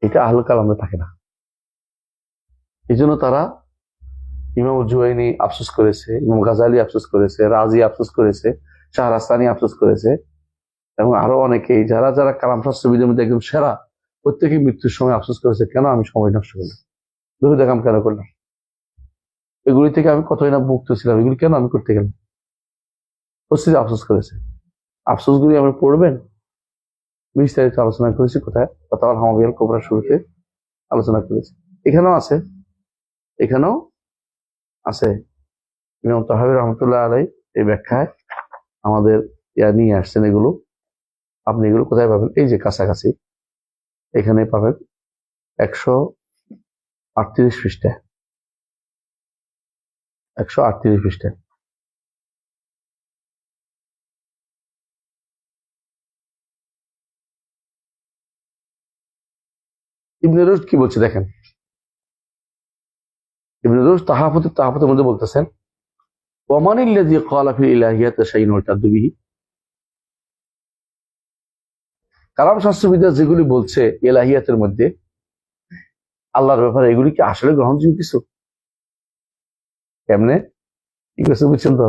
এটা আহলুল কালামে থাকে না। এই জন্য তারা ইমাম জুয়াইনি আফসোস করেছে, ইমাম গাজালি আফসোস করেছে, রাজি আফসোস করেছে, শাহরাস্তানি আফসোস করেছে, এবং আরো অনেকেই যারা যারা কালাম শাস্ত্রবিদের মধ্যে একদম সেরা, প্রত্যেকে মৃত্যুর সময় আফসোস করেছে, কেন আমি সময় নষ্ট করলাম, বেহুদা কাম কেন করলাম, এগুলি থেকে আমি কতই না মুক্ত ছিলাম, এগুলি কেন আমি করতে গেলাম, প্রত্যেকে আফসোস করেছে। আফসোসগুলি আমরা পড়বেন, বিস্তারিত আলোচনা করেছি কোথায়, কথা হামাবিয়াল কোবরা শুরুতে আলোচনা করেছি। এখানেও আছে, এখানেও আছে। ইমাম তাহাবী রহমতুল্লাহ আলাই এই ব্যাখ্যায় আমাদের নিয়ে আসছেন। এগুলো আপনি এগুলো কোথায় পাবেন? এই যে কাছাকাছি এখানে পাবেন 138 পৃষ্ঠায়, 138 পৃষ্ঠায়। ইবনে রুশদ কি বলছে দেখেন। ইবনে রুশদ তাহাফুতের মধ্যে বলতেছেন, ওয়ামানিল্লাযী ক্বালা ফিল ইলাহিয়াতি শাইউন ইরতাদ্দু বিহি, কালাম শাস্ত্রবিদ্যা যেগুলি বলছে ইলাহিয়াতের মধ্যে আল্লাহর ব্যাপারে, এগুলি কি আসলে গ্রহণযোগ্য কিছু? কেমনে কি কিছু বুঝছেন তো?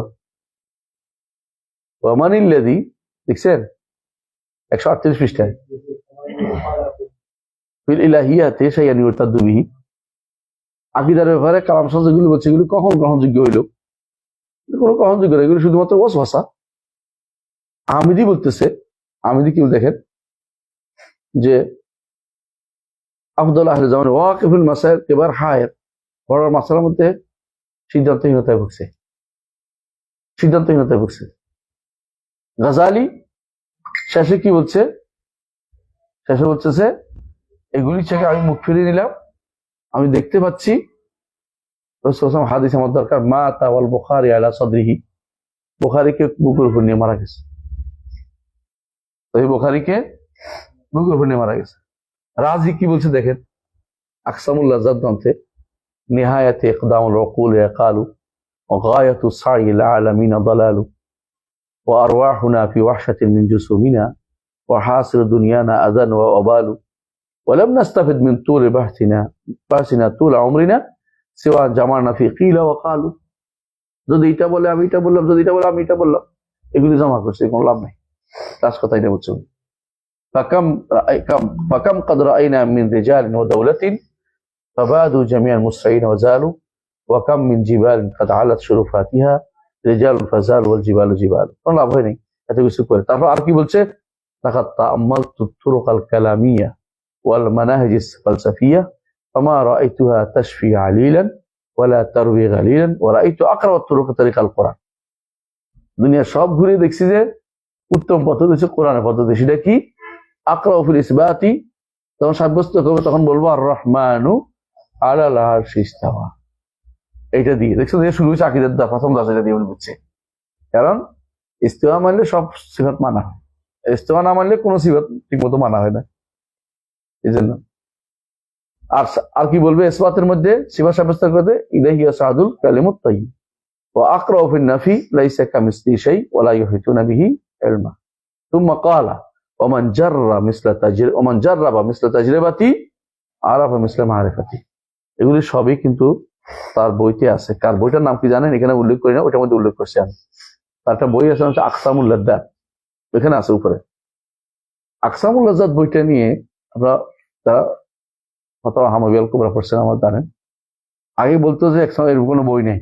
ওয়ামানিল্লাযী, দেখছেন 138 পৃষ্ঠায়, ফিল ইলাহিয়াতি শাইউন ইরতাদ্দু বিহি, আকীদার ব্যাপারে কালাম শাস্ত্র যেগুলি বলছে এগুলি কখন গ্রহণযোগ্য হইল? কোনো গ্রহণযোগ্য না, এগুলি শুধুমাত্র ওয়াসওয়াসা। আহমেদি বলতেছে, আহমেদি কি দেখেন যে আফদল আহলে জামান ওয়াকিফুল মাসাইল কিবার হায়ের, বড় মাসালার মধ্যে সিদ্ধান্তহীনতায় ভুগছে, সিদ্ধান্তহীনতায় ভুগছে। গাজালি শেষে কি বলছে? শেষে বলতেছে এগুলি থেকে আমি মুখ ফিরিয়ে নিলাম, আমি দেখতে পাচ্ছি রাসূলুল্লাহ হাদিস আমার দরকার, মা তাওয়াল বুখারী আলা সাদরিহি, বুখারীকে বুকের উপর নিয়ে মারা গেছে, এই বুখারীকে বুকের উপর নিয়ে মারা গেছে। রাজি কি বলছে দেখেন, আকসামুল লাযাত গ্রন্থে, নিহায়াতে ইকদামুল উকুল ইয়াকালু ওয়া গায়াতু সাইল আলামিন দালালু ওয়া আরওয়াহুনা ফি ওয়াহশাতিন মিন জুসুমিনা ওয়া হাসিল দুনিয়ানা আযান ওয়া ওয়াবালু ওয়া লাম নাস্তাফিদ মিন তুল বাহসিনা তুল উমরিনা সিওয়া জামানা ফি কিলা ওয়া কালু। যদি এটা বলে আমি এটা বললাম, যদি এটা বলে আমি এটা বললাম, এগুলি জমা করছে, কোনো লাভ নাই। তার কথা এটা বলছে, فكم قد رأينا من رجال ودولة فبادوا جميعا مسرعين وزالوا وكم من جبال قد علت شرفاتها رجال فزال والجبال جبال। কোনো লাভ হয় নাই এত কিছু করে। তারপর আর কি বলছে, لقد تأملت الطرق الكلامية والمناهج الفلسفية فما رأيتها تشفي عليلا ولا تروي غليلا ورأيت أقرب الطرق طريق القرآن। দুনিয়া সব ঘুরে দেখছি যে উত্তম পদ্ধতি হচ্ছে কোরআনের পদ্ধতি। সেটা কি? আকরাউ ফিল ইসবাতি, তখন সাব্যস্ত করবে, তখন বলবো আর রহমানু আলাল আরশি ইস্তাওয়া। এইটা দিয়ে দেখছো যে শুরু হচ্ছে আকীদার দা, প্রথম দাস এটা দিয়ে উনি বুঝছে। কারণ ইস্তিওয়া মানলে সব সিফাত মানা হয়, ইস্তিওয়া না মানলে কোনো সিফাত ঠিক মতো মানা হয় না। এই জন্য আর কি বলবে, ইসবাতের মধ্যে সিফাত সাব্যস্ত করতে ইলাহি সাদুল কালিমুত তাইয়্যিব ওয়া আকরাউ ফিন নাফি লাইসা কামিসলিহি শাই ওয়া লা ইউহিতুনা বিহি ইলমা সুম্মা ক্বালা ওমান জাররাবা মিসলা তাজরিবাতি আরাফা মিসলা মারিফাতি। এগুলি সবই কিন্তু তার বইতে আছে। কার বইটার নাম কি জানেন? এখানে উল্লেখ করি না, ওটার মধ্যে উল্লেখ করছি আমি। তার একটা বই আছে হচ্ছে আকসামুল লাযযাত, এখানে আছে উপরে। আকসামুল লাযযাত বইটা নিয়ে আমরা যারা ফাতাওয়া হামাবিয়াল কুবরা পড়ছেন আমার জানেন, আগে বলতো যে একসময় এরকম কোনো বই নেই,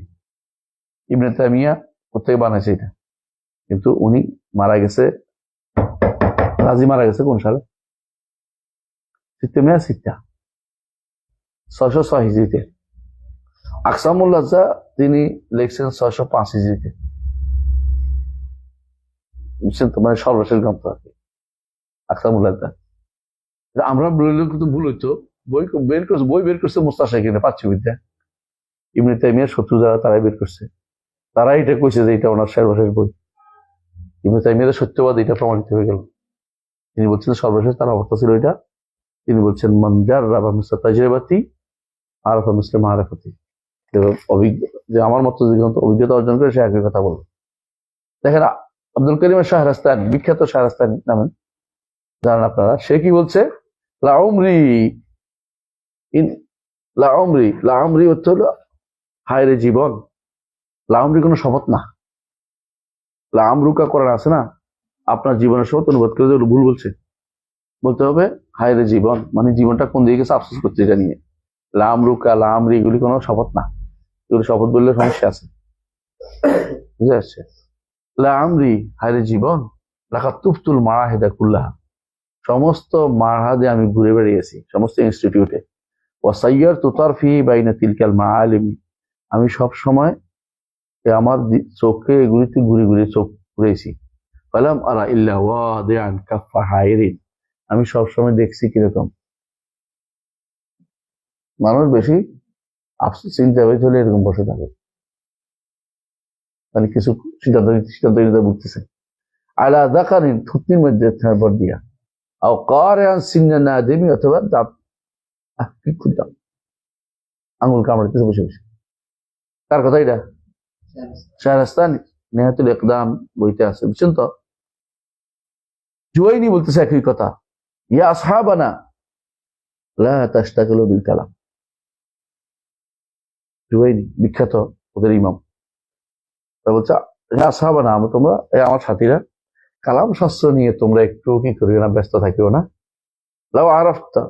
ইবনে তাইমিয়া কোথেকে বানাইছে এটা। কিন্তু উনি মারা গেছে, রাজি মারা গেছে কোন সালে? 606 হিজরিতে। আকসামুল লাযযাত তিনি লিখছেন 605 হিজরিতে, বুঝছেন তো, মানে সর্বশেষ গ্রন্থ আর কি আকসামুল লাযযাত। আমরা বললে কিন্তু ভুল হইতো, বই বের করছে মুস্তাশরিকিন প্রাচ্যবিদ্যা, ইবনে তাইমিয়ার শত্রু যারা তারাই বের করছে, তারাই এটা কইছে যে এটা ওনার সর্বশেষ বই। ইবনে তাইমিয়ার সত্যবাদ এটা প্রমাণিত হয়ে গেল। তিনি বলছেন সর্বশেষ তার অবস্থা ছিল এটা। তিনি বলছেন মান জাররাবা মিসলা তাজরিবাতি আরাফা মিসলা মারিফাতি, যে আমার মতো যে গ্রন্থ অভিজ্ঞতা অর্জন করে সে একই কথা বলবে। দেখেন আব্দুল করিম শাহরাস্তানি, বিখ্যাত শাহরাস্তানি নামেন, জানেন আপনারা, সে কি বলছে? লাউমরি, ইন লাউমরি, লাউমরি অর্থ হলো হায় রে জীবন। লাউমরি কোনো শপথ না। লামরুকা কোরআন আছে না, আপনার জীবনের শপথ অনুবাদ করে যে ভুল বলছে, বলতে হবে হায় রে জীবন, মানে জীবনটা কোন দিকে গেছে আফসোস করছে এটা নিয়ে। লামরুকা, লামরি এগুলি কোনো শপথ না, এগুলি শপথ বললে সমস্যা আছে, বুঝে আসছে? লামরি, হায় রে জীবন, লাকা তুফতুল মারাহেদা কুল্লাহা, সমস্ত মারহাদে আমি ঘুরে বেড়িয়েছি, সমস্ত ইনস্টিটিউটে। ওয়াসাইয়ার তুতারফি বাইনা তিলকাল মাআলিমি, আমি সব সময় আমার চোখে এগুলিতে ঘুরে ঘুরে চোখ ঘুরেছি। ফালাম আরা ইল্লা ওয়াদিআন কাফফা হায়রিন, আমি সব সময় দেখছি কিরকম মানুষ বেশি আফসোস চিন্তা হয়েছে হলে এরকম বসে থাকে, মানে কিছু সিদ্ধান্ত সিদ্ধান্ত নিতে বুঝতেছে। আলা দাকারিন, থুতনির মধ্যে ভর দিয়া, আও কারিআন সিন্না নাদিমি, অথবা দাঁত খুঁজতাম, আঙুল কামড়াইতেছে বসে বসে। কার কথা এটা? শাহরাস্তানি নেহাতুল ইকদাম বইতে আছে, বুঝছেন তো? জুয়াইনি বলতেছে একই কথা, ইয়া আসহাবানা লা তাশতাগিলু বিল কালাম। জুয়াইনি বিখ্যাত ওদের ইমাম, তা বলছে ইয়া আসহাবানা, তোমরা আমার সাথীরা, কালাম শাস্ত্র নিয়ে তোমরা একটু কি করিও না, ব্যস্ত থাকিও না। লাউ আরাফতা,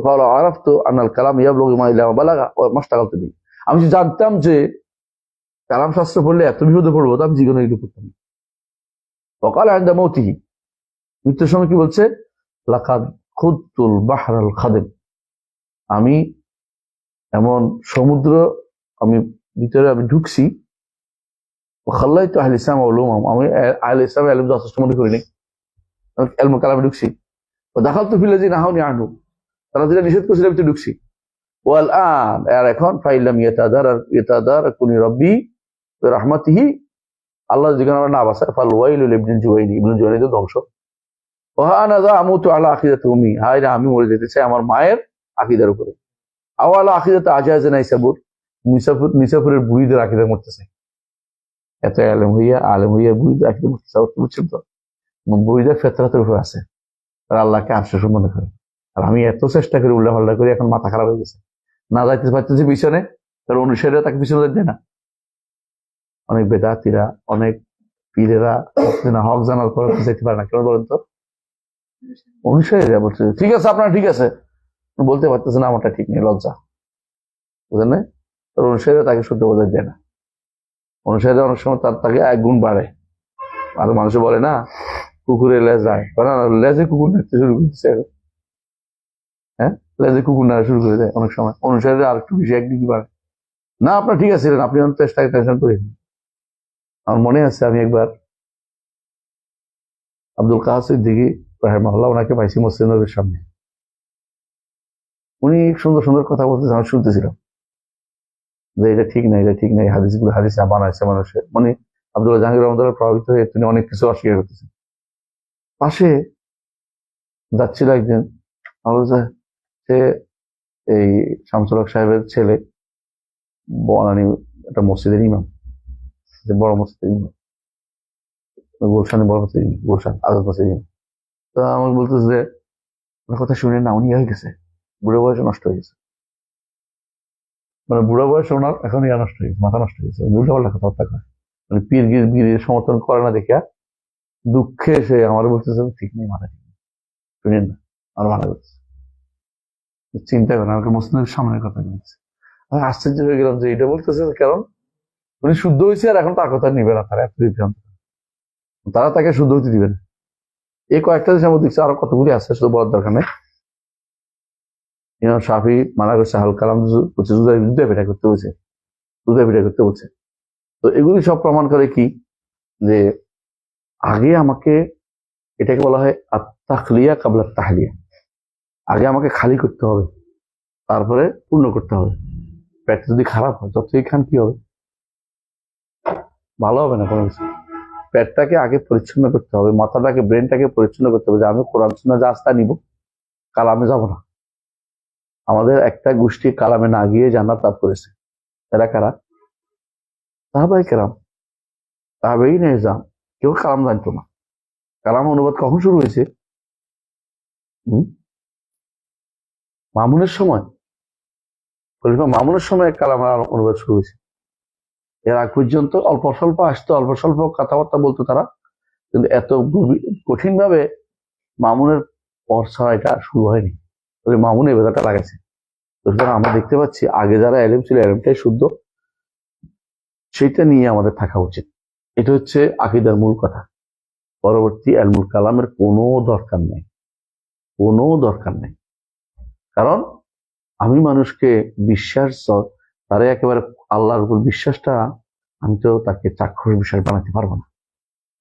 ফালাউ আরাফতু আনাল কালাম ইয়াবলুগু মা ইলা বালাগা ওয়া মাশতাগালতু বি, আমি যদি জানতাম যে কালাম শাস্ত্র পড়লে এত বিপদে পড়বো, তো আমি জীবনে এগুলো করতাম না। ওয়াকাল ইনদা মাউতিহি, মৃত্যুর সময় কি বলছে? লাকাদ খুদতুল বাহরাল খাদিম, আমি এমন সমুদ্র, আমি ভিতরে আমি ঢুকছি। খাল্লাই তো আহলে ইসলাম ওলুম, আমি আহলে ইসলাম এলম যথেষ্ট মনে করিনি, এলম কালামে ঢুকছি। ও দাখাল তো ফিলাজি নাহাউনি আনহু, তারা যেটা নিষেধ করছিল আমি তো ঢুকছি। ওয়াল আন, আর এখন ফাইলাম ইয়াতাদার কুনি রব্বি রাহমাতিহি, আল্লাহ যদি আমরা না বাঁচায়, ফাল ওয়াইলুল ইবনুল জুওয়াইনি, ইবনুল জুওয়াইনি তো ধ্বংস। ওয়া আনা যা আমুতু আলা আখিদাতি উম্মি, হায় রে আমি মরে যেতে চাই আমার মায়ের আকীদার উপরে। আওয়ালা আখিদাতে আজাজে নাই সাবুর, নিসাফুরের বুড়িদের আকিদা মরতেছে। এত আলেম হইয়া বুড়িদের আকিদা মরতেছে, বুঝছেন তো? বুড়িদের ফেতরাতের উপর আছে, তারা আল্লাহকে আশ্বাস মনে করে। আর আমি এত চেষ্টা করি, উল্টা পাল্টা করি, এখন মাথা খারাপ হয়ে গেছে, না যাইতে পারতেছি পিছনে, তার অনুসারীরা তাকে পিছনে দেয় না। অনেক বেদাতিরা, অনেক পীরেরা হক জানার পর যেতে পারে না, কেন বলেন তো? অনুসারীরা বলছে ঠিক আছে আপনার ঠিক আছে, বলতে পারতেছে না আমারটা ঠিক নেই, লজ্জা, বুঝলেন না? তার অনুসারীরা তাকে শুদ্ধ বোঝাই দেয় না। অনুসারীরা অনেক সময় তাকে এক গুণ বাড়ে। আর মানুষে বলে না কুকুরের লেজ যায়, লেজে কুকুর নাড়তে শুরু করতেছে, হ্যাঁ, লেজে কুকুর নাড়া শুরু করে দেয় অনেক সময়, অনুসারীরা আর একটু বেশি এক ডিগ্রি বাড়ে। না আপনার ঠিক আছে, আপনি চেষ্টাকে টেনশন করেন। আমার মনে আছে আমি একবার আব্দুল কাহাসির দিকে রাহিমাহুল্লাহ, ওনাকে পাইছি মসজিদ নববীর সামনে। উনি সুন্দর সুন্দর কথা বলতেছে, আমি শুনতেছিলাম যে এটা ঠিক নাই, এটা ঠিক নাই, হাদিসগুলো হাদিস বানাইছে মানুষের, মানে আব্দুল্লাহ জাহাঙ্গীর রহমতুল্লাহ প্রভাবিত হয়ে তিনি অনেক কিছু অস্বীকার করতেছেন। পাশে যাচ্ছিল একদিন, সে এই শামসুল হক সাহেবের ছেলে, বনানী একটা মসজিদের ইমাম, যে বড় মসজিদের ইমাম, গুলশানে বড় মসজিদ, গুলশান আজাদ মসজিদ ইমাম। তো আমাকে বলতেছে যে ওনার কথা শুনে না, উনি হয়ে গেছে, বুড়ো বয়সে নষ্ট হয়ে গেছে, মানে বুড়ো বয়সে ওনার এখন ইয়া নষ্ট হয়ে গেছে, মাথা নষ্ট হয়ে গেছে, বুঝতে পারলে কথাবার্তা করে, মানে পীর গির সমর্থন করে না দেখিয়া দুঃখে সে আমার বলতেছে ঠিক নেই, মাথা ঠিক নেই, শুনেন না, আমার মাথা করতেছে। চিন্তা করেন, আমাকে মুসলিমের সামনের কথা বলছে, আমি আশ্চর্য হয়ে গেলাম যে এটা বলতেছে, কারণ উনি শুদ্ধ হয়েছে আর এখন তার কথা নিবে না, তারা এত বিভ্রান্ত, তারা তাকে শুদ্ধ হতে দিবে না। এই কয়েকটা দেশের মধ্যে দেখছি, আরো কতগুলি আছে, শুধু বলার দরকার নেই। ইমাম শাফি মানা করছে, হাল কালাম যুদ্ধে পিঠা করতে বলছে, যুদ্ধে পিঠা করতে বলছে। তো এগুলি সব প্রমাণ করে কি, যে আগে আমাকে, এটাকে বলা হয় আত্তাখলিয়া কাবলা তাহলিয়া, আগে আমাকে খালি করতে হবে, তারপরে পূর্ণ করতে হবে। পেট যদি খারাপ হয়, যতই খান কি হবে, ভালো হবে না কোনো কিছু। পেটটাকে আগে পরিচ্ছন্ন করতে হবে, মাথাটাকে, ব্রেনটাকে পরিচ্ছন্ন করতে হবে, যে আমি কোরআন সুন্নাহ যা আস্থা নিব, কালামে যাব না। আমাদের একটা গোষ্ঠী কালামে না গিয়ে জান্নাত লাভ করেছে, এরা কারা? সাহাবায়ে কেরাম, তাবেঈন ইজাম, কেউ কালাম জানতো না। কালাম অনুবাদ কখন শুরু হয়েছে? হুম? মামুনের সময়, খলিফা মামুনের সময় কালামের অনুবাদ শুরু হয়েছে। এর আগ পর্যন্ত অল্প স্বল্প আসতো, অল্প স্বল্প কথাবার্তা বলতো তারা, কিন্তু এত কঠিন ভাবে মামুনের পর ছাড়া এটা শুরু হয়নি। মামুন এই বেদাটা লাগাইছে। সুতরাং আমরা দেখতে পাচ্ছি আগে যারা এলেম ছিল, এলেমটাই শুদ্ধ, সেটা নিয়ে আমাদের থাকা উচিত। এটা হচ্ছে আকীদার মূল কথা। পরবর্তী এলমুল কালামের কোনো দরকার নেই, কোনো দরকার নেই। কারণ আমি মানুষকে বিশ্বাস, তারা একেবারে আল্লাহর উপর বিশ্বাসটা, আমি তো তাকে চাক্ষুষ বিশ্বাস বানাতে পারবো না।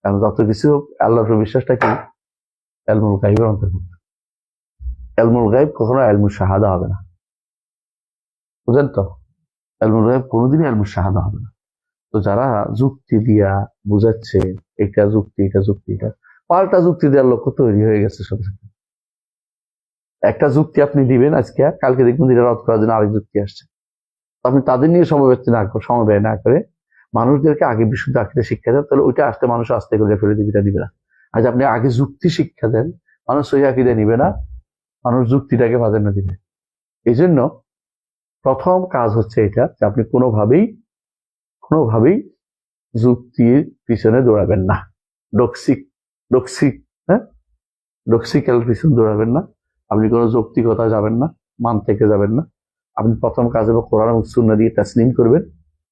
কারণ যত কিছু হোক, আল্লাহর উপর বিশ্বাসটা কি এলমুল গাইবের অন্তর্ভুক্ত। এলমুল গাইব কখনো এলমুল শাহাদা হবে না, বুঝলেন তো? এলমুল গাইব কোনোদিনই এলমুল শাহাদা হবে না। তো যারা যুক্তি দিয়া বুঝাচ্ছে, এটা যুক্তি, এটা যুক্তি, এটা পাল্টা যুক্তি দেওয়ার লক্ষ্য তৈরি হয়ে গেছে সাথে সাথে। একটা যুক্তি আপনি দিবেন আজকে, কালকে দেখবেন যেটা রদ করার জন্য আরেক যুক্তি আসছে। আপনি তাদের নিয়ে সময় না করে মানুষদেরকে আগে বিশুদ্ধ আকীদা শিক্ষা দেন, তাহলে ওইটা আসতে মানুষ আস্তে করে ফেলে দিবে, দিবে না। আজ আপনি আগে যুক্তি শিক্ষা দেন, মানুষ সহি আকীদা নিবে না, মানুষ যুক্তিটাকে প্রাধান্য দিবে। এই জন্য প্রথম কাজ হচ্ছে এটা, যে আপনি কোনোভাবেই যুক্তির পিছনে দৌড়াবেন না। ডক্সিক ডক্সিক হ্যাঁ ডক্সিক্যাল পিছনে দৌড়াবেন না। আপনি কোনো যৌক্তিকতা যাবেন না, মান থেকে যাবেন না। আপনি প্রথম কাজ হবে কোরআন এবং সুন্নাহ দিয়ে তাসলিম করবেন।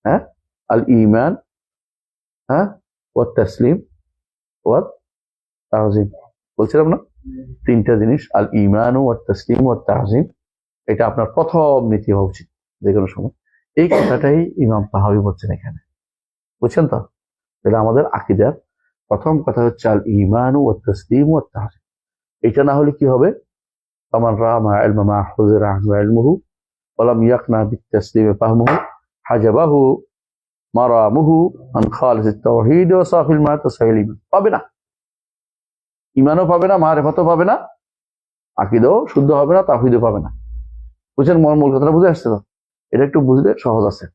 হ্যাঁ, আল ঈমান, হ্যাঁ, ওয়াত তাসলিম, ওয়াত তাজিম, বলছিলাম না? তিনটা জিনিস, আল ঈমান ওয়াত তাসলিম ওয়াত তাজিম, এটা আপনার প্রথম নীতি হওয়া উচিত যে কোনো সময়। এই কথাটাই ইমাম তাহাবী বলছেন এখানে, বুঝছেন তো? তাহলে আমাদের আকীদার প্রথম কথা হচ্ছে আল ঈমান ওয়াত তাসলিম ওয়াত তাজিম। এটা না হলে কি হবে? ফামান রামা ইলমা মা হুযিরা আনহু ইলমুহু ওয়া লাম ইয়াকনা বিত-তাসলিম ফাহমুহু হাজাবাহু মারামুহু আন খালিস আত-তাওহীদ ওয়া সাফিল মা তাসাইলিম। পাবে না, ঈমানও পাবে না, মারিফাতও পাবে না, আকীদাও শুদ্ধ হবে না, তাওহীদও পাবে না। বুঝছেন? মূল কথাটা বুঝে আসছে তো? এটা একটু বুঝলে সহজ আছে।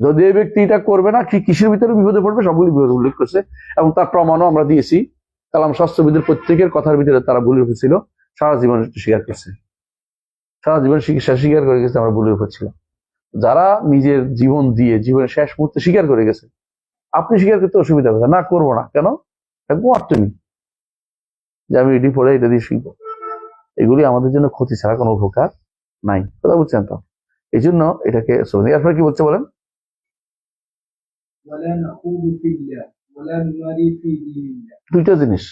যদি এই ব্যক্তি এটা করবে না, কিসের ভিতরে বিপদে পড়বে, সবগুলি বিপদ উল্লেখ করছে, এবং তার প্রমাণও আমরা দিয়েছি। কালাম শাস্ত্রবিদের প্রত্যেকের কথার ভিতরে তারা ভুলের উপর ছিল, সারা জীবন স্বীকার করছে, সারা জীবন স্বীকার করে গেছে আমরা ভুলের উপর ছিলাম। যারা নিজের জীবন দিয়ে জীবনের শেষ মুহূর্তে স্বীকার করে গেছে, আপনি স্বীকার করতে অসুবিধা হবে না, করবো না কেন, গোয়ার তুমি যে আমি এটি পড়ে এটা দিয়ে শিখবো, এগুলি আমাদের জন্য ক্ষতি ছাড়া কোনো উপকার নাই। কথা বুঝছেন তো? এই জন্য এটাকে এরপরে কি বলছে বলেন? দুইটা জিনিস,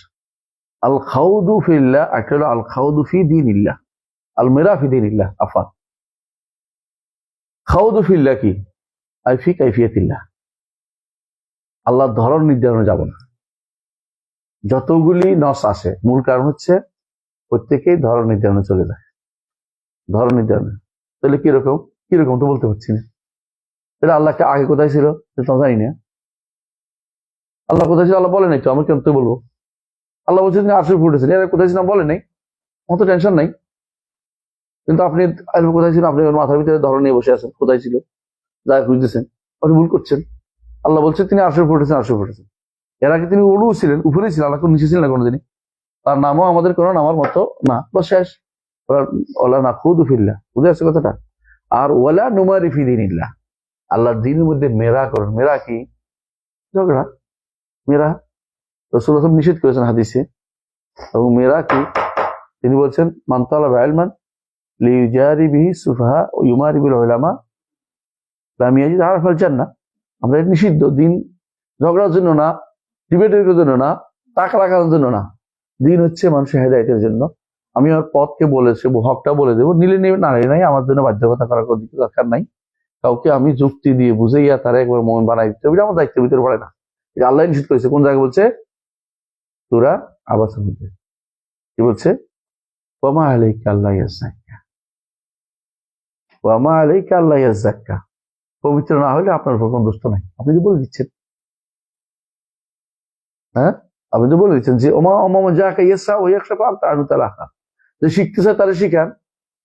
আল খাউদু ফিল্লাহ, একটা হলো আল খাউদু ফি দীনিল্লাহ, আল মিরা ফি দীনিল্লাহ। আফা খাউদু ফিল্লাহ কি? আই ফি কাইফিয়াতিল্লাহ। আল্লাহর ধরন নির্ধারণে যাব না। যতগুলি নস আসে, মূল কারণ হচ্ছে প্রত্যেকেই ধরন নির্ধারণে চলে যায়। ধরন নির্ধারণে তাহলে কিরকম তো বলতে পারছি না। তাহলে আল্লাহকে আগে কোথায় ছিল তো জানি না। আল্লাহ কোথায় ছিল আল্লাহ বলে নাই তো, আমি কেন তো বলবো? আল্লাহ বলছে তিনি আরশের উপরে উঠেছেন, এরা কোথায় ছিলাম বলে নাই, অত টেনশন নাই। কিন্তু আপনি কোথায় ছিল, আপনি মাথার ভিতরে ধরন নিয়ে বসে আছেন, কোথায় ছিল যা বুঝতেছেন, আপনি ভুল করছেন। আল্লাহ বলছে তিনি আরশের উপরে উঠেছেন, আরশের উপরে উঠেছেন। এর আগে তিনি উড়ু ছিলেন, উপরেই ছিলেন, আল্লাহ নিচে ছিলেন না কোনোদিনই। তার নামও আমাদের কোনো নামার মতো না, বা শেষ। ওলা না খুদু ফিল্লাহ, বুঝে আসছে কথাটা? আর ওয়ালা নুমারি ফি দীনিল্লাহ, আল্লাহর দ্বীনের মধ্যে মেরা করেন। মেরা কি? ঝগড়া। মেরা রাসূলুল্লাহ নিষেধ করেছেন হাদিসে। এবং মেরা কি? তিনি বলছেন মান তালাবা ইলমান লিইজারি বিহি সুফাহা ওয়া ইউমারি বিল উলামা লাম ইয়াজিদ আরফাল জান্নাহ। আমরা এটা নিষিদ্ধ। দিন ঝগড়ার জন্য না, ডিবেটের জন্য না, টাকা রাখার জন্য না। দিন হচ্ছে মানুষের হেদায়েতের জন্য। আমি আমার পথকে বলেছে, হকটা বলে দেবো, নিলে নেবে, না নিলে নাই, আমার জন্য বাধ্যকতা করার কোনো দরকার নাই। কাউকে আমি যুক্তি দিয়ে বুঝাইয়া তারা একবার মন বানাই দিতে হবে, আমার দায়িত্বের ভিতরে পড়ে না। এটা আল্লাহ নিষেধ করেছে। কোন জায়গায় বলছে? সূরা আবাসের মধ্যে কি বলছে? ওয়ামা আলাইকা আল্লা ইয়াযাক্কা, ওয়ামা আলাইকা আল্লা ইয়াযাক্কা। পবিত্র না হলে আপনার উপর কোনো দোষ নাই। আপনি যে বলে দিচ্ছেন, হ্যাঁ, আপনি তো বলে দিচ্ছেন যে ওমা ওমা যাকা ইয়াসা ও ইয়াকশা ফাআনতু তালাহা, যে শিখতে চায় তারা শিখান,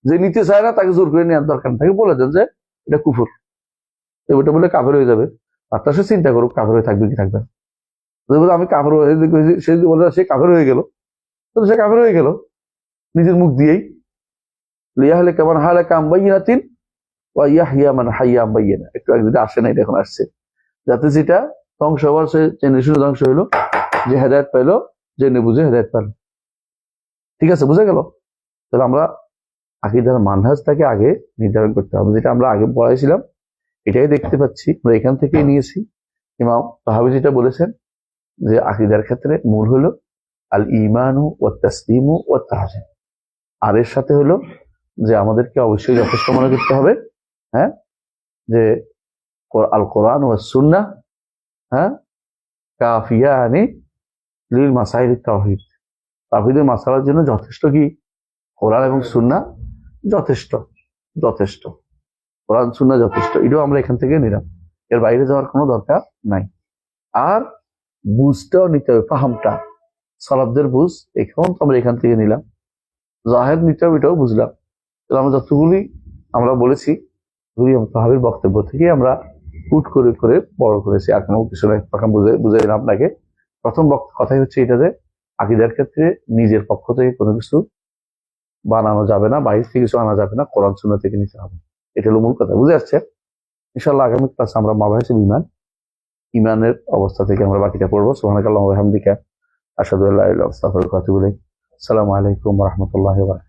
যে নিতে চায় না তাকে জোর করে নেওয়ার দরকার নেই। তাকে বলে দেন যে এটা কুফর, এটা বলে কাফের হয়ে যাবে। আর তার সে চিন্তা করুক কাফের হয়ে থাকবে কি থাকবে না। আমি কাফের হয়ে, সে বলে সে কাফের হয়ে গেল, তাহলে সে কাফের হয়ে গেল। নিজের মুখ দিয়েই, লিয়াহলিকা মান হালাকা আন বায়িনাতিন ওয়া ইয়াহইয়া মান হাইয়া আন বায়িনা। একটু আগে যেটা আসে না, এটা এখন আসছে, যাতে যেটা ধ্বংস হওয়ার সে জেনে শুনে ধ্বংস হইলো, যে হেদায়েত পাইলো জেনে বুঝে হেদায়েত পাইলো। ঠিক আছে, বুঝা গেল? তাহলে আমরা আকীদার মানহাজটাকে আগে নির্ধারণ করতে হবে, যেটা আমরা আগে পড়াইছিলাম এটাই দেখতে পাচ্ছি, আমরা এখান থেকেই নিয়েছি। ইমাম তাহাবী যেটা বলেছেন যে আকীদার ক্ষেত্রে মূল হলো আল ঈমানু ওয়াত তাসলিমু ওয়াত তাহসীন, আর এর সাথে হলো যে আমাদেরকে অবশ্যই যথেষ্ট মনে করতে হবে, হ্যাঁ, যে আল কোরআন ওয়াস সুন্নাহ, হ্যাঁ, কাফিয়ানি লিল মাসাইল তাওহীদ, তাওহীদের মাসালার জন্য যথেষ্ট কি কোরআন এবং সুন্নাহ যথেষ্ট, যথেষ্ট কোরআন সুন্নাহ যথেষ্ট। এটাও আমরা এখান থেকে নিলাম, এর বাইরে যাওয়ার কোনো দরকার নাই। আর বুঝটাও নিতে হবে, ফাহামটা, সালাফদের বুঝ, এখন তো আমরা এখান থেকে নিলাম, জাহেদ নিতে হবে, এটাও বুঝলাম। তাহলে আমরা যতগুলি আমরা বলেছি তাহাবীর বক্তব্য থেকে আমরা হুট করে করে বড় করেছি, আর কোনো কিছু নাই, তখন বুঝে দিলাম আপনাকে। প্রথম কথাই হচ্ছে এটা যে আকীদার ক্ষেত্রে নিজের পক্ষ থেকে কোনো কিছু বানানো যাবে না, বাইরে থেকে কিছু আনা যাবে না, কোরআন সুন্নাহ থেকে নিতে হবে। এটা হলো মূল কথা, বুঝে আসছে? ইনশাআল্লাহ আগামী ক্লাসে আমরা মাবাহিসুল ঈমান, ঈমানের অবস্থা থেকে আমরা বাকিটা পড়বো। সুবহানাকাল্লাহু ওয়া বিহামদিকা আশহাদু আল্লা ইলাহা ইল্লা আনতা আস্তাগফিরুকা ওয়া আতুবু ইলাইক। আসসালামু আলাইকুম ওয়া রাহমাতুল্লাহি ওয়া বারাকাতুহু।